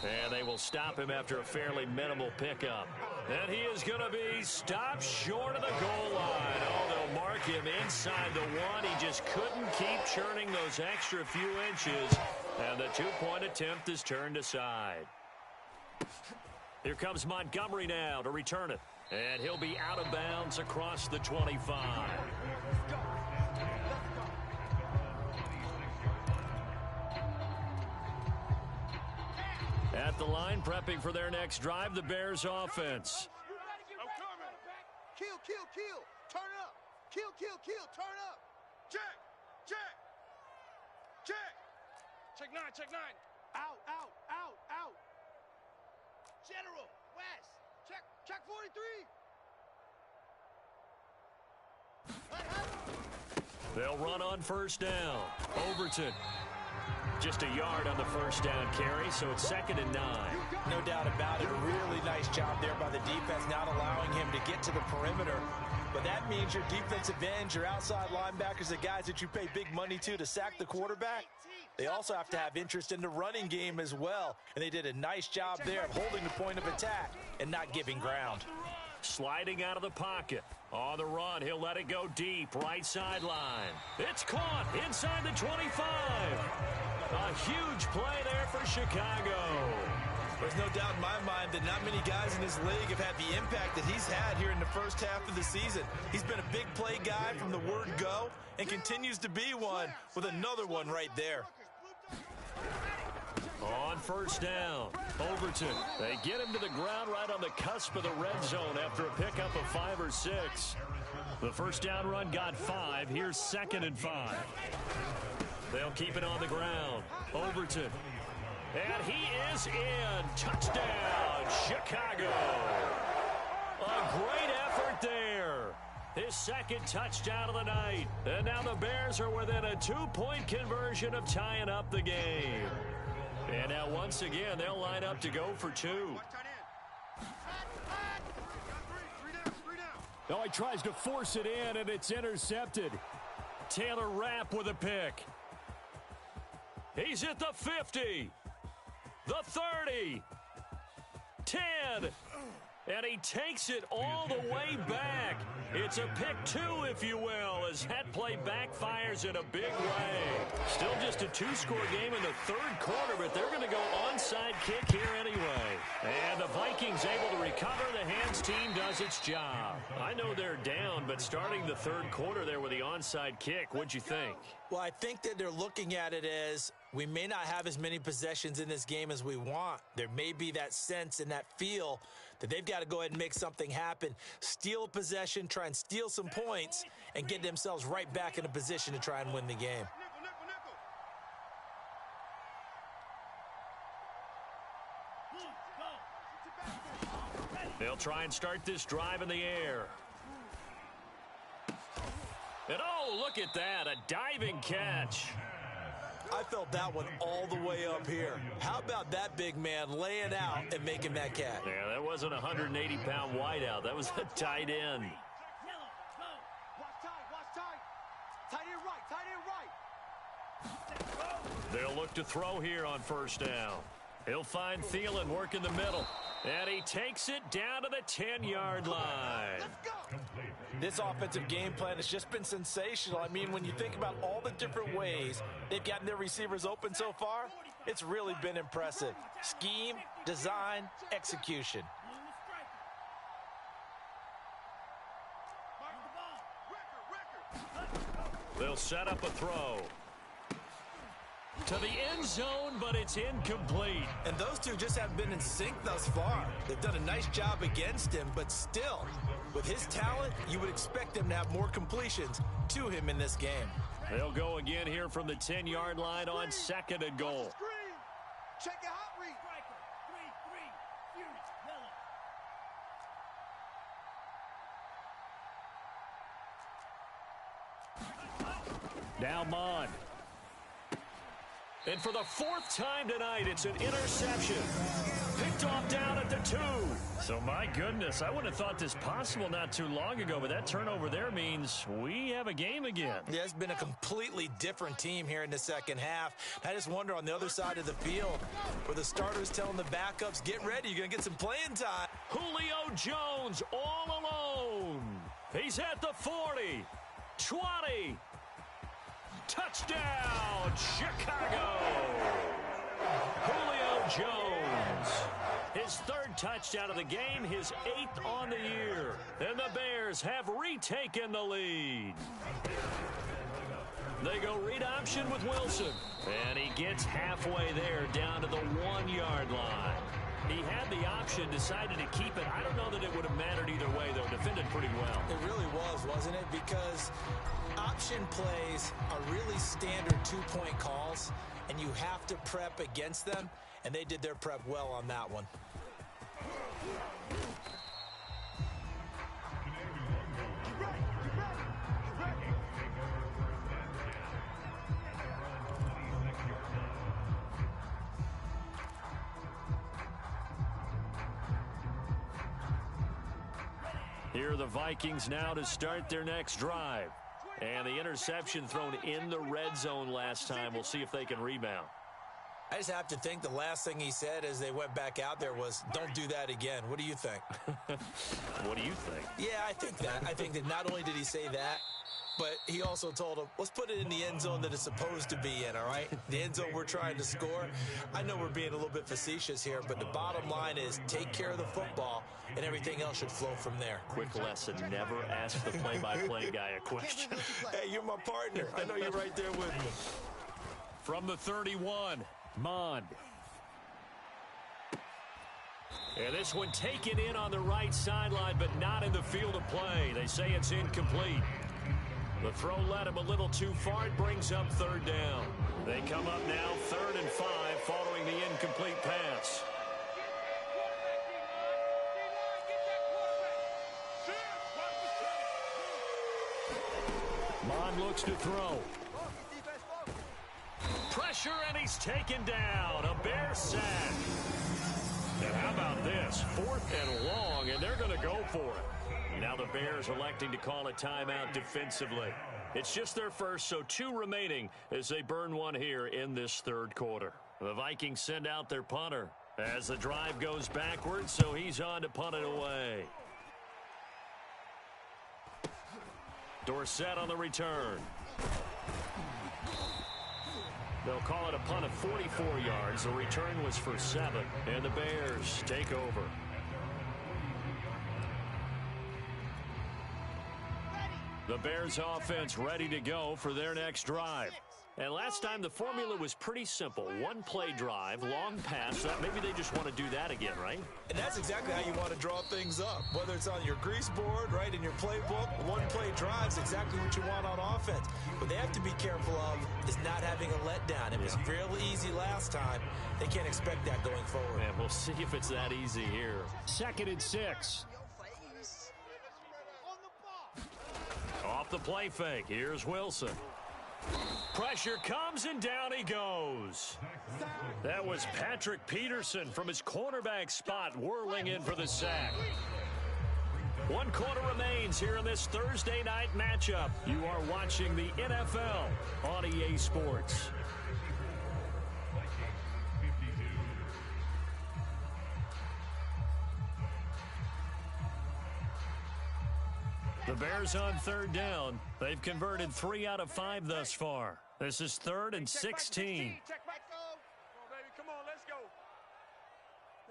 And they will stop him after a fairly minimal pickup. And he is going to be stopped short of the goal line. Oh, they'll mark him inside the one. He just couldn't keep churning those extra few inches. And the two-point attempt is turned aside. Here comes Montgomery now to return it. And he'll be out of bounds across the 25. At the line, prepping for their next drive, the Bears offense. I'm coming. Kill, kill, kill. Turn up. Kill, kill, kill. Turn up. Check. Check. Check. Check 9, check 9. Out, out, out, out. General, West. Check 43. They'll run on first down. Overton. Just a yard on the first down carry, so it's 2nd and 9. No doubt about it. A really nice job there by the defense, not allowing him to get to the perimeter. But that means your defensive ends, your outside linebackers, the guys that you pay big money to sack the quarterback, they also have to have interest in the running game as well. And they did a nice job there of holding the point of attack and not giving ground. Sliding out of the pocket. On the run, he'll let it go deep. Right sideline. It's caught inside the 25. A huge play there for Chicago. There's no doubt in my mind that not many guys in this league have had the impact that he's had here in the first half of the season. He's been a big play guy from the word go and continues to be one with another one right there. On first down, Overton. They get him to the ground right on the cusp of the red zone after a pickup of 5 or 6. The first down run got 5. Here's 2nd and 5. They'll keep it on the ground. Overton. And he is in. Touchdown, Chicago. A great effort there. His 2nd touchdown of the night. And now the Bears are within a 2-point conversion of tying up the game. And now once again, they'll line up to go for 2. Now he tries to force it in, and it's intercepted. Taylor Rapp with a pick. He's at the 50, the 30, 10, and he takes it all the way back. It's a pick 2, if you will, as that play backfires in a big way. Still just a 2-score game in the 3rd quarter, but they're going to go onside kick here anyway. And the Vikings able to recover. The hands team does its job. I know they're down, but starting the 3rd quarter there with the onside kick, what'd you think? Well, I think that they're looking at it as we may not have as many possessions in this game as we want. There may be that sense and that feel that they've got to go ahead and make something happen, steal a possession, try and steal some points, and get themselves right back in a position to try and win the game. They'll try and start this drive in the air. And oh, look at that, a diving catch. I felt that one all the way up here. How about that big man laying out and making that catch? Yeah, that wasn't a 180-pound wideout. That was a tight end. Watch tight. Tight end right. They'll look to throw here on first down. He'll find Thielen working the middle. And he takes it down to the 10-yard line. This offensive game plan has just been sensational. I mean, when you think about all the different ways they've gotten their receivers open so far, it's really been impressive. Scheme, design, execution. They'll set up a throw to the end zone, but it's incomplete. And those two just haven't been in sync thus far. They've done a nice job against him, but still, with his talent, you would expect them to have more completions to him in this game. They'll go again here from the 10-yard line on 2nd and goal. Check it hot read. Now Mond. And for the 4th time tonight, it's an interception. Picked picked off down at the 2. So, my goodness, I wouldn't have thought this possible not too long ago, but that turnover there means we have a game again. Yeah, it's been a completely different team here in the second half. I just wonder on the other side of the field where the starters telling the backups, get ready, you're going to get some playing time. Julio Jones all alone. He's at the 40, 20. Touchdown, Chicago. Julio Jones. His 3rd touchdown of the game, his 8th on the year. And the Bears have retaken the lead. They go read option with Wilson. And he gets halfway there down to the 1-yard line. He had the option, decided to keep it. I don't know that it would have mattered either way, though. Defended pretty well. It really was, wasn't it? Because option plays are really standard 2-point calls, and you have to prep against them, and they did their prep well on that one. Here are the Vikings now to start their next drive. And the interception thrown in the red zone last time. We'll see if they can rebound. I just have to think the last thing he said as they went back out there was, don't do that again. What do you think? What do you think? Yeah, I think that. I think that not only did he say that, but he also told him, let's put it in the end zone that it's supposed to be in, all right? The end zone we're trying to score. I know we're being a little bit facetious here, but the bottom line is take care of the football, and everything else should flow from there. Quick lesson, never ask the play-by-play guy a question. Hey, you're my partner. I know you're right there with me. From the 31, Mond. And this one taken in on the right sideline, but not in the field of play. They say it's incomplete. The throw led him a little too far. It brings up 3rd down. They come up now 3rd and 5 following the incomplete pass. Mond looks to throw. Pressure, and he's taken down. A Bear sack. And how about this? 4th and long, and they're going to go for it. Now the Bears electing to call a timeout defensively. It's just their first, so 2 remaining as they burn one here in this 3rd quarter. The Vikings send out their punter as the drive goes backwards, so he's on to punt it away. Dorsett on the return. They'll call it a punt of 44 yards. The return was for 7, and the Bears take over. The Bears offense ready to go for their next drive. And last time the formula was pretty simple. 1-play drive, long pass. Maybe they just want to do that again, right? And that's exactly how you want to draw things up. Whether it's on your grease board, right, in your playbook, 1-play drive is exactly what you want on offense. What they have to be careful of is not having a letdown. It was real easy last time. They can't expect that going forward. And we'll see if it's that easy here. 2nd and 6. Off the play fake. Here's Wilson. Pressure comes, and down he goes. That was Patrick Peterson from his cornerback spot whirling in for the sack. 1 quarter remains here in this Thursday night matchup. You are watching the NFL on EA Sports. The Bears on 3rd down. They've converted 3 out of 5 thus far. This is 3rd and 16. Check Mike, go. Come on, baby. Come on, let's go.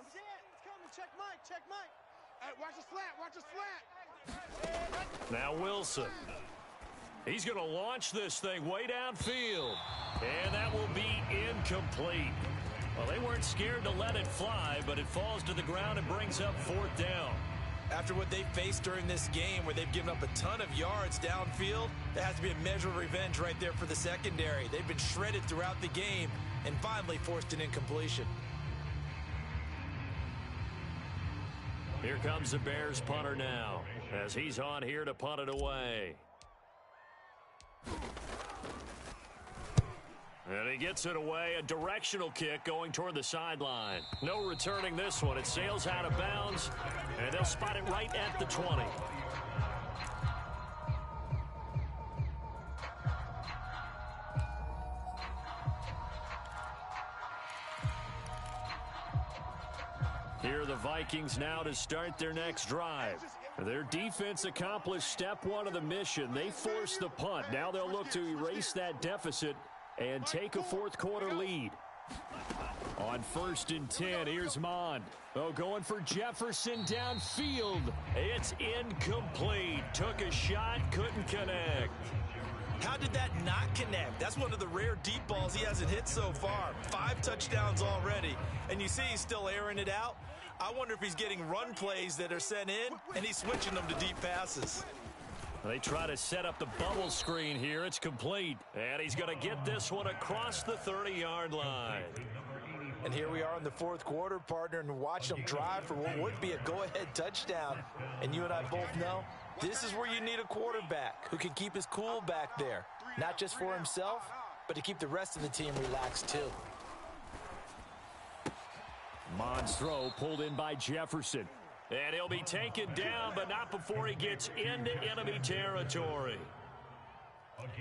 It's coming. Check Mike. Check Mike. Hey, watch his flat. Watch his flat. Now Wilson. He's going to launch this thing way downfield. And that will be incomplete. Well, they weren't scared to let it fly, but it falls to the ground and brings up 4th down. After what they faced during this game where they've given up a ton of yards downfield, there has to be a measure of revenge right there for the secondary. They've been shredded throughout the game and finally forced an incompletion. Here comes the Bears punter now as he's on here to punt it away. And he gets it away, a directional kick going toward the sideline. No returning this one. It sails out of bounds, and they'll spot it right at the 20. Here are the Vikings now to start their next drive. Their defense accomplished step one of the mission. They forced the punt. Now they'll look to erase that deficit and take a fourth quarter lead. On 1st and 10, here's Mond. Oh, going for Jefferson downfield. It's incomplete. Took a shot, couldn't connect. How did that not connect? That's one of the rare deep balls he hasn't hit so far. 5 touchdowns already, and you see he's still airing it out. I wonder if he's getting run plays that are sent in, and he's switching them to deep passes. They try to set up the bubble screen here. It's complete, and he's going to get this one across the 30-yard line. And here we are in the fourth quarter, partner, and watch them drive for what would be a go-ahead touchdown. And you and I both know this is where you need a quarterback who can keep his cool back there, not just for himself, but to keep the rest of the team relaxed too. Mond's throw pulled in by Jefferson. And he'll be taken down, but not before he gets into enemy territory.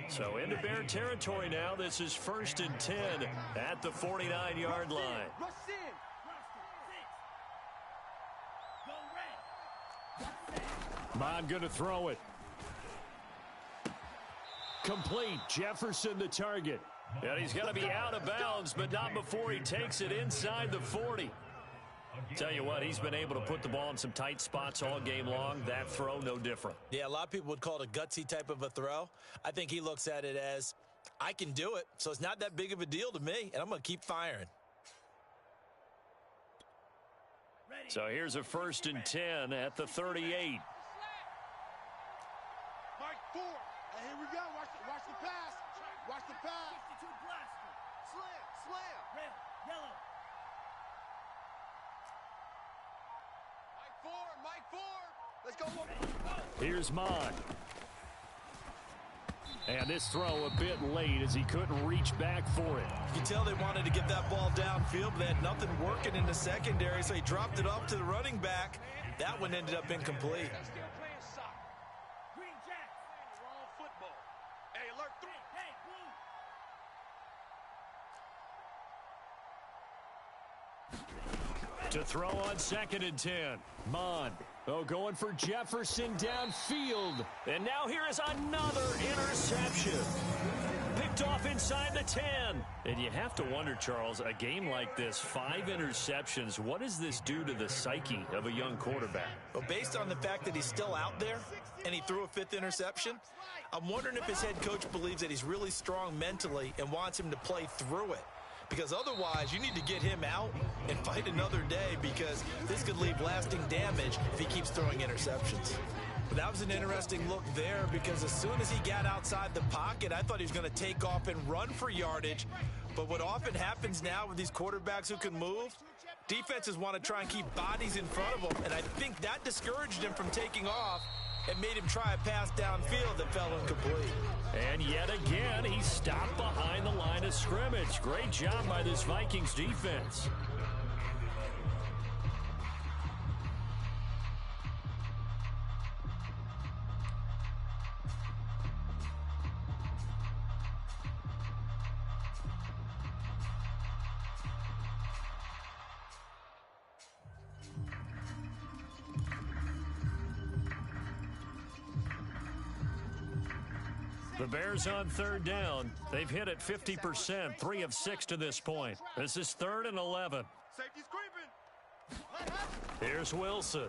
So into Bear territory now. This is 1st and 10 at the 49-yard line. Mond going to throw it. Complete. Jefferson the target. And he's going to be out of bounds, but not before he takes it inside the 40. Tell you what, he's been able to put the ball in some tight spots all game long. That throw, no different. Yeah, a lot of people would call it a gutsy type of a throw. I think he looks at it as, I can do it, so it's not that big of a deal to me, and I'm going to keep firing. So here's a 1st and 10 at the 38. Mike Ford. And here we go. Watch the pass. Watch the pass. 52 blaster. Slam. Red, yellow. Mike Ford. Let's go. Here's Mond. And this throw a bit late as he couldn't reach back for it. You can tell they wanted to get that ball downfield, but they had nothing working in the secondary, so he dropped it off to the running back. That one ended up incomplete. Green Jack. Wrong football. Hey, alert 3. Hey, blue. To throw on 2nd and 10. Mond. Oh, going for Jefferson downfield. And now here is another interception. Picked off inside the 10. And you have to wonder, Charles, a game like this, 5 interceptions, what does this do to the psyche of a young quarterback? Well, based on the fact that he's still out there and he threw a 5th interception, I'm wondering if his head coach believes that he's really strong mentally and wants him to play through it. Because otherwise, you need to get him out and fight another day, because this could leave lasting damage if he keeps throwing interceptions. But that was an interesting look there, because as soon as he got outside the pocket, I thought he was going to take off and run for yardage. But what often happens now with these quarterbacks who can move, defenses want to try and keep bodies in front of them, and I think that discouraged him from taking off and made him try a pass downfield that fell incomplete. And yet again, he stopped behind the line of scrimmage. Great job by this Vikings defense. The Bears on 3rd down. They've hit it 50%, 3 of 6 to this point. This is 3rd and 11. Safety's creeping. Here's Wilson.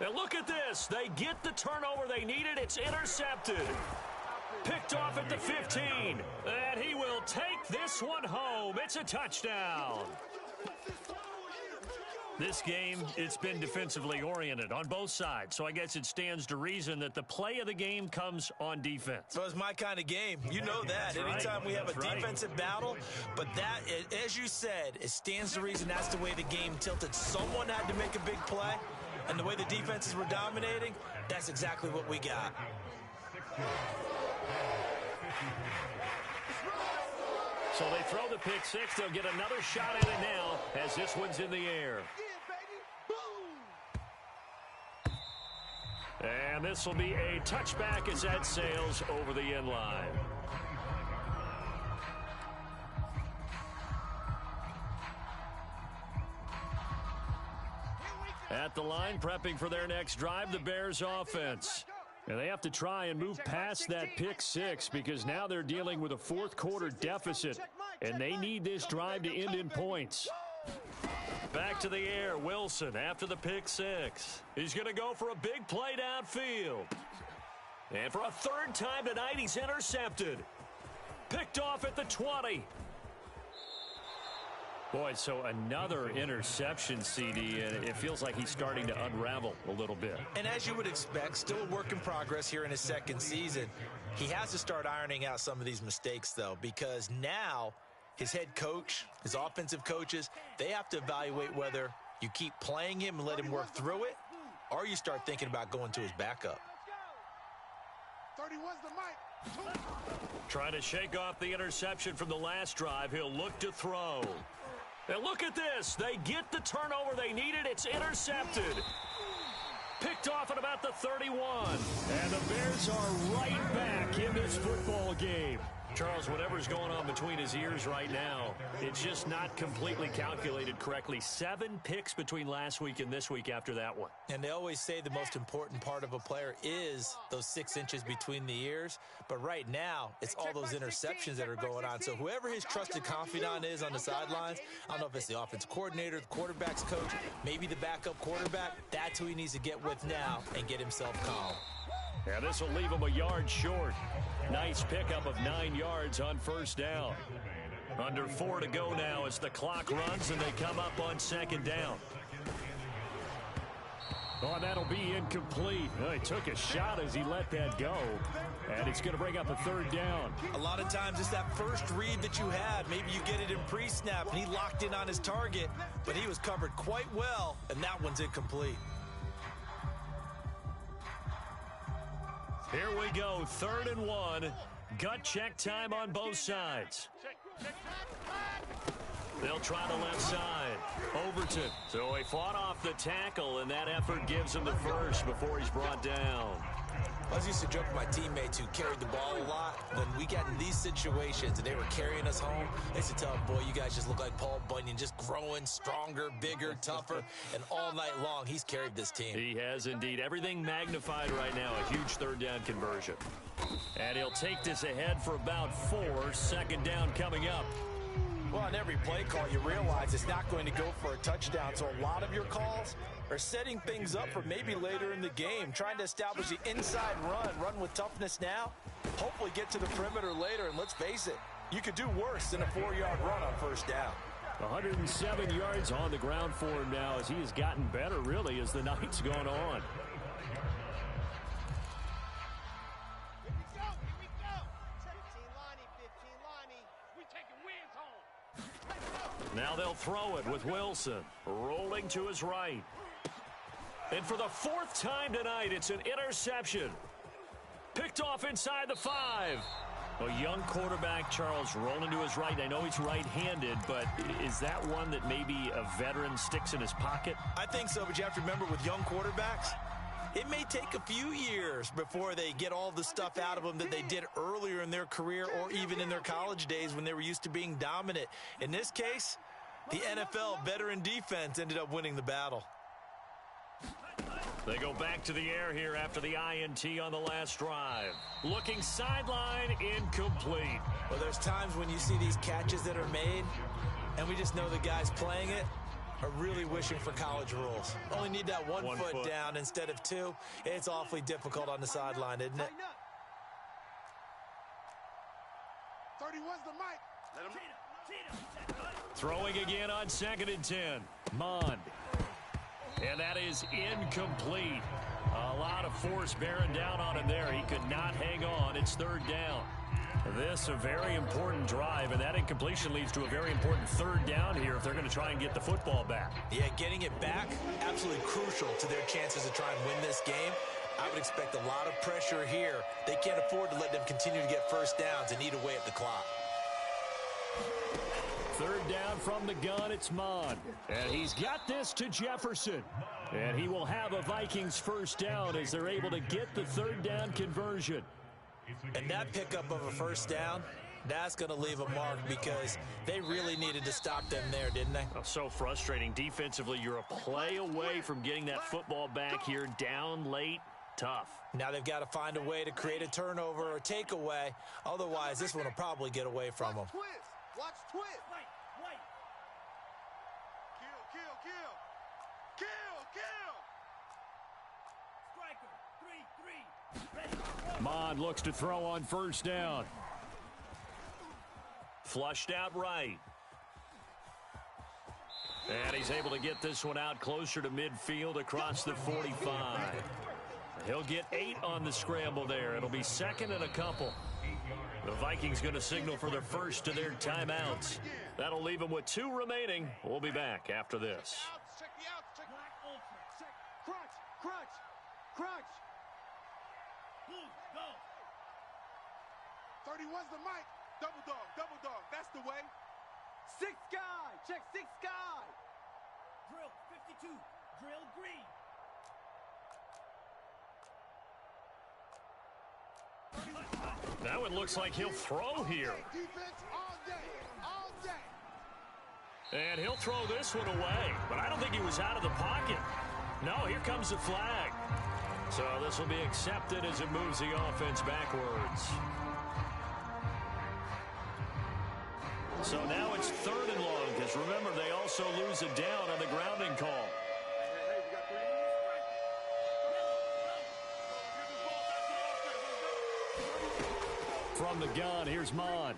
And look at this. They get the turnover they needed. It's intercepted. Picked off at the 15. And he will take this one home. It's a touchdown. This game, it's been defensively oriented on both sides, so I guess it stands to reason that the play of the game comes on defense. So it's my kind of game. You know that. Anytime we have a defensive battle, but that, as you said, it stands to reason that's the way the game tilted. Someone had to make a big play, and the way the defenses were dominating, that's exactly what we got. So they throw the pick six. They'll get another shot at it now as this one's in the air. And this will be a touchback as that sails over the end line. At the line, prepping for their next drive, the Bears offense. And they have to try and move past that pick six because now they're dealing with a fourth quarter deficit, and they need this drive to end in points. Back to the air, Wilson after the pick six. He's going to go for a big play downfield. And for a third time tonight, he's intercepted. Picked off at the 20. Boy, so another interception, CD, and it feels like he's starting to unravel a little bit. And as you would expect, still a work in progress here in his second season. He has to start ironing out some of these mistakes, though, because now his head coach, his offensive coaches, they have to evaluate whether you keep playing him and let him work through it, or you start thinking about going to his backup. 31's the mic. Trying to shake off the interception from the last drive. He'll look to throw. And look at this. They get the turnover they needed. It's intercepted. Picked off at about the 31. And the Bears are right back in this football game. Charles, whatever's going on between his ears right now, it's just not completely calculated correctly. 7 picks between last week and this week after that one. And they always say the most important part of a player is those 6 inches between the ears. But right now, it's all those interceptions that are going on. So whoever his trusted confidant is on the sidelines, I don't know if it's the offense coordinator, the quarterback's coach, maybe the backup quarterback, that's who he needs to get with now and get himself calm. Yeah, this will leave him a yard short. Nice pickup of 9 yards on first down. Under 4 to go now as the clock runs and they come up on second down. Oh, that'll be incomplete. Oh, he took a shot as he let that go. And it's going to bring up a third down. A lot of times it's that first read that you had. Maybe you get it in pre-snap and he locked in on his target, but he was covered quite well, and that one's incomplete. Here we go, 3rd and 1. Gut check time on both sides. They'll try the left side. Overton. So he fought off the tackle, and that effort gives him the first before he's brought down. I was used to joke with my teammates who carried the ball a lot. When we got in these situations and they were carrying us home, I used to tell them, boy, you guys just look like Paul Bunyan, just growing stronger, bigger, tougher. And all night long, he's carried this team. He has indeed. Everything magnified right now. A huge third down conversion. And he'll take this ahead for about 4. Second down coming up. Well, on every play call, you realize it's not going to go for a touchdown. So a lot of your calls are setting things up for maybe later in the game, trying to establish the inside run with toughness now, hopefully get to the perimeter later. And let's face it, you could do worse than a 4-yard run on first down. 107 yards on the ground for him now as he has gotten better, really, as the night's gone on. Now they'll throw it with Wilson, rolling to his right. And for the 4th time tonight, it's an interception. Picked off inside the 5. A young quarterback, Charles, rolling to his right. I know he's right-handed, but is that one that maybe a veteran sticks in his pocket? I think so, but you have to remember with young quarterbacks, it may take a few years before they get all the stuff out of them that they did earlier in their career or even in their college days when they were used to being dominant. In this case, the NFL veteran defense ended up winning the battle. They go back to the air here after the INT on the last drive. Looking sideline, incomplete. Well, there's times when you see these catches that are made, and we just know the guys playing it are really wishing for college rules. Only need that one foot down instead of 2. It's awfully difficult on the sideline, isn't it? 31's the mic. Let him. Throwing again on 2nd and 10. Mond. And that is incomplete. A lot of force bearing down on him there. He could not hang on. It's 3rd down. This a very important drive, and that incompletion leads to a very important 3rd down here if they're going to try and get the football back. Yeah, getting it back, absolutely crucial to their chances to try and win this game. I would expect a lot of pressure here. They can't afford to let them continue to get first downs and eat away at the clock. Third down from the gun, it's Mond. And he's got this to Jefferson. And he will have a Vikings first down as they're able to get the third down conversion. And that pickup of a first down, that's going to leave a mark because they really needed to stop them there, didn't they? Oh, so frustrating. Defensively, you're a play away from getting that football back here. Down late, tough. Now they've got to find a way to create a turnover or takeaway. Otherwise, this one will probably get away from them. Watch twist. Wait. Kill. Striker, 3-3. Ready. Mond looks to throw on first down. Flushed out right. And he's able to get this one out closer to midfield across the 45. He'll get 8 on the scramble there. It'll be second and a couple. The Vikings going to signal for their first of their timeouts. That'll leave them with 2 remaining. We'll be back after this. Check the outs. Check. Black ultra. Crunch. Blue, go. 31's the mic. Double dog. That's the way. 6 guy. Check 6 guy. Drill, 52. Drill, green. That one looks like he'll throw here. Defense all day. And he'll throw this one away. But I don't think he was out of the pocket. No, here comes the flag. So this will be accepted as it moves the offense backwards. So now it's 3rd and long, because remember, they also lose a down on the grounding call. From the gun, here's Mond.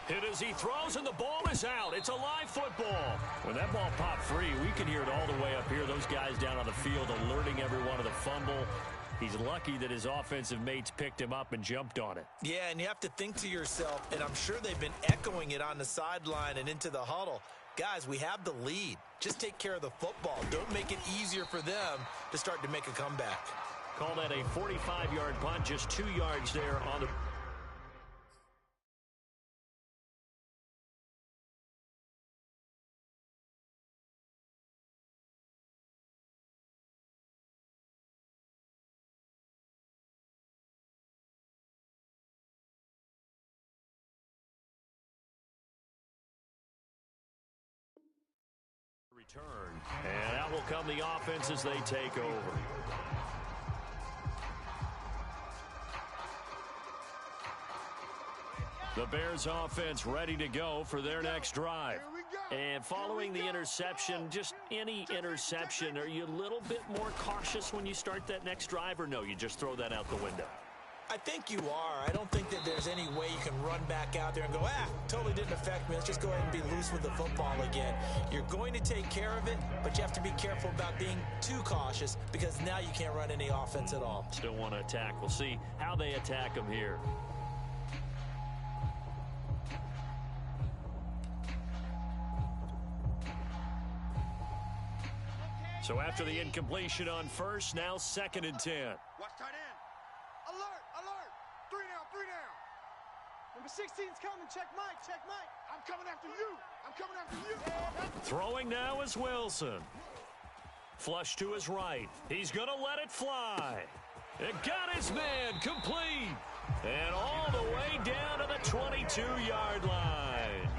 Hit as he throws, and the ball is out. It's a live football. When that ball popped free, we can hear it all the way up here. Those guys down on the field alerting everyone of the fumble. He's lucky that his offensive mates picked him up and jumped on it. Yeah, and you have to think to yourself, and I'm sure they've been echoing it on the sideline and into the huddle. Guys, we have the lead. Just take care of the football. Don't make it easier for them to start to make a comeback. Call that a 45-yard punt, just 2 yards there on the... return. And out will come the offense as they take over. The Bears offense ready to go for their next drive. And following the interception, just any interception, are you a little bit more cautious when you start that next drive, or no, you just throw that out the window? I think you are. I don't think that there's any way you can run back out there and go, totally didn't affect me. Let's just go ahead and be loose with the football again. You're going to take care of it, but you have to be careful about being too cautious because now you can't run any offense at all. Still want to attack. We'll see how they attack them here. So after the incompletion on first, now 2nd and 10. Watch tight end. Alert. 3 down. Number 16's coming. Check Mike. I'm coming after you. Throwing now is Wilson. Flush to his right. He's going to let it fly. It got his man complete. And all the way down to the 22-yard line.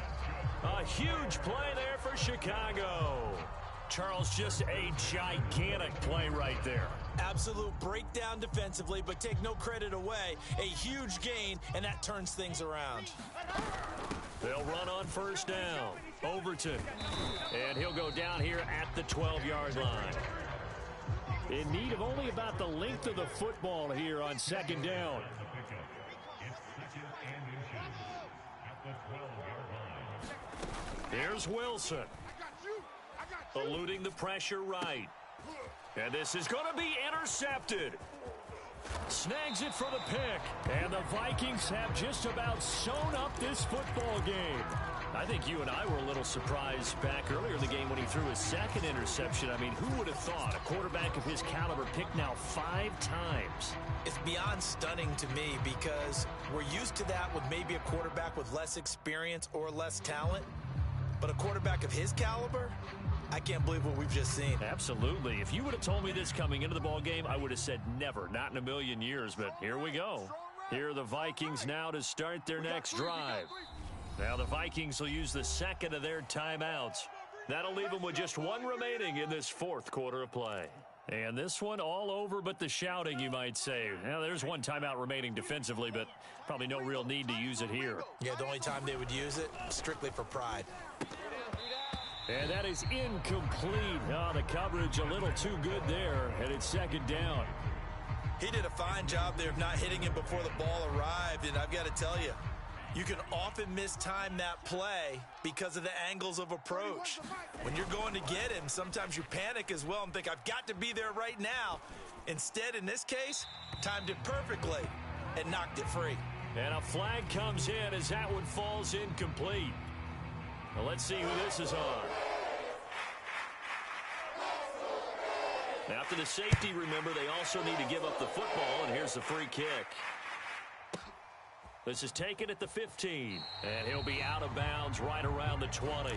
A huge play there for Chicago. Charles, just a gigantic play right there. Absolute breakdown defensively, but take no credit away. A huge gain, and that turns things around. They'll run on first down. Overton. And he'll go down here at the 12-yard line. In need of only about the length of the football here on 2nd down. Here's Wilson. Eluding the pressure right. And this is going to be intercepted. Snags it for the pick. And the Vikings have just about sewn up this football game. I think you and I were a little surprised back earlier in the game when he threw his second interception. I mean, who would have thought a quarterback of his caliber picked now 5 times? It's beyond stunning to me because we're used to that with maybe a quarterback with less experience or less talent. But a quarterback of his caliber, I can't believe what we've just seen. Absolutely. If you would have told me this coming into the ball game, I would have said never, not in a million years. But here we go. Here are the Vikings now to start their next drive. Now the Vikings will use the second of their timeouts. That'll leave them with just 1 remaining in this 4th quarter of play. And this one all over but the shouting, you might say. Now, there's 1 timeout remaining defensively, but probably no real need to use it here. Yeah, the only time they would use it, strictly for pride. And that is incomplete. Oh, the coverage a little too good there, and it's 2nd down. He did a fine job there of not hitting him before the ball arrived, and I've got to tell you, you can often mistime that play because of the angles of approach. When you're going to get him, sometimes you panic as well and think, I've got to be there right now. Instead, in this case, timed it perfectly and knocked it free. And a flag comes in as that one falls incomplete. Well, let's see who this is on. After the safety, remember, they also need to give up the football, and here's the free kick. This is taken at the 15, and he'll be out of bounds right around the 20.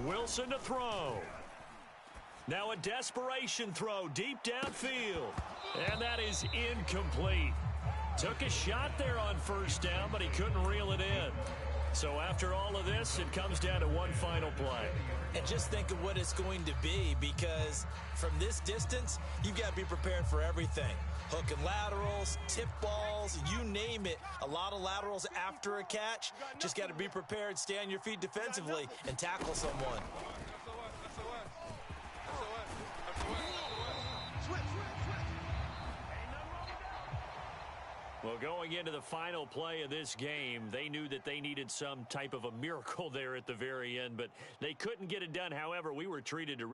Wilson to throw. Now a desperation throw deep downfield. And that is incomplete. Took a shot there on 1st down, but he couldn't reel it in. So after all of this, it comes down to one final play. And just think of what it's going to be, because from this distance, you've got to be prepared for everything. Hook and laterals, tip balls, you name it. A lot of laterals after a catch. Just got to be prepared, stay on your feet defensively, and tackle someone. Well, going into the final play of this game, they knew that they needed some type of a miracle there at the very end, but they couldn't get it done. However, we were treated to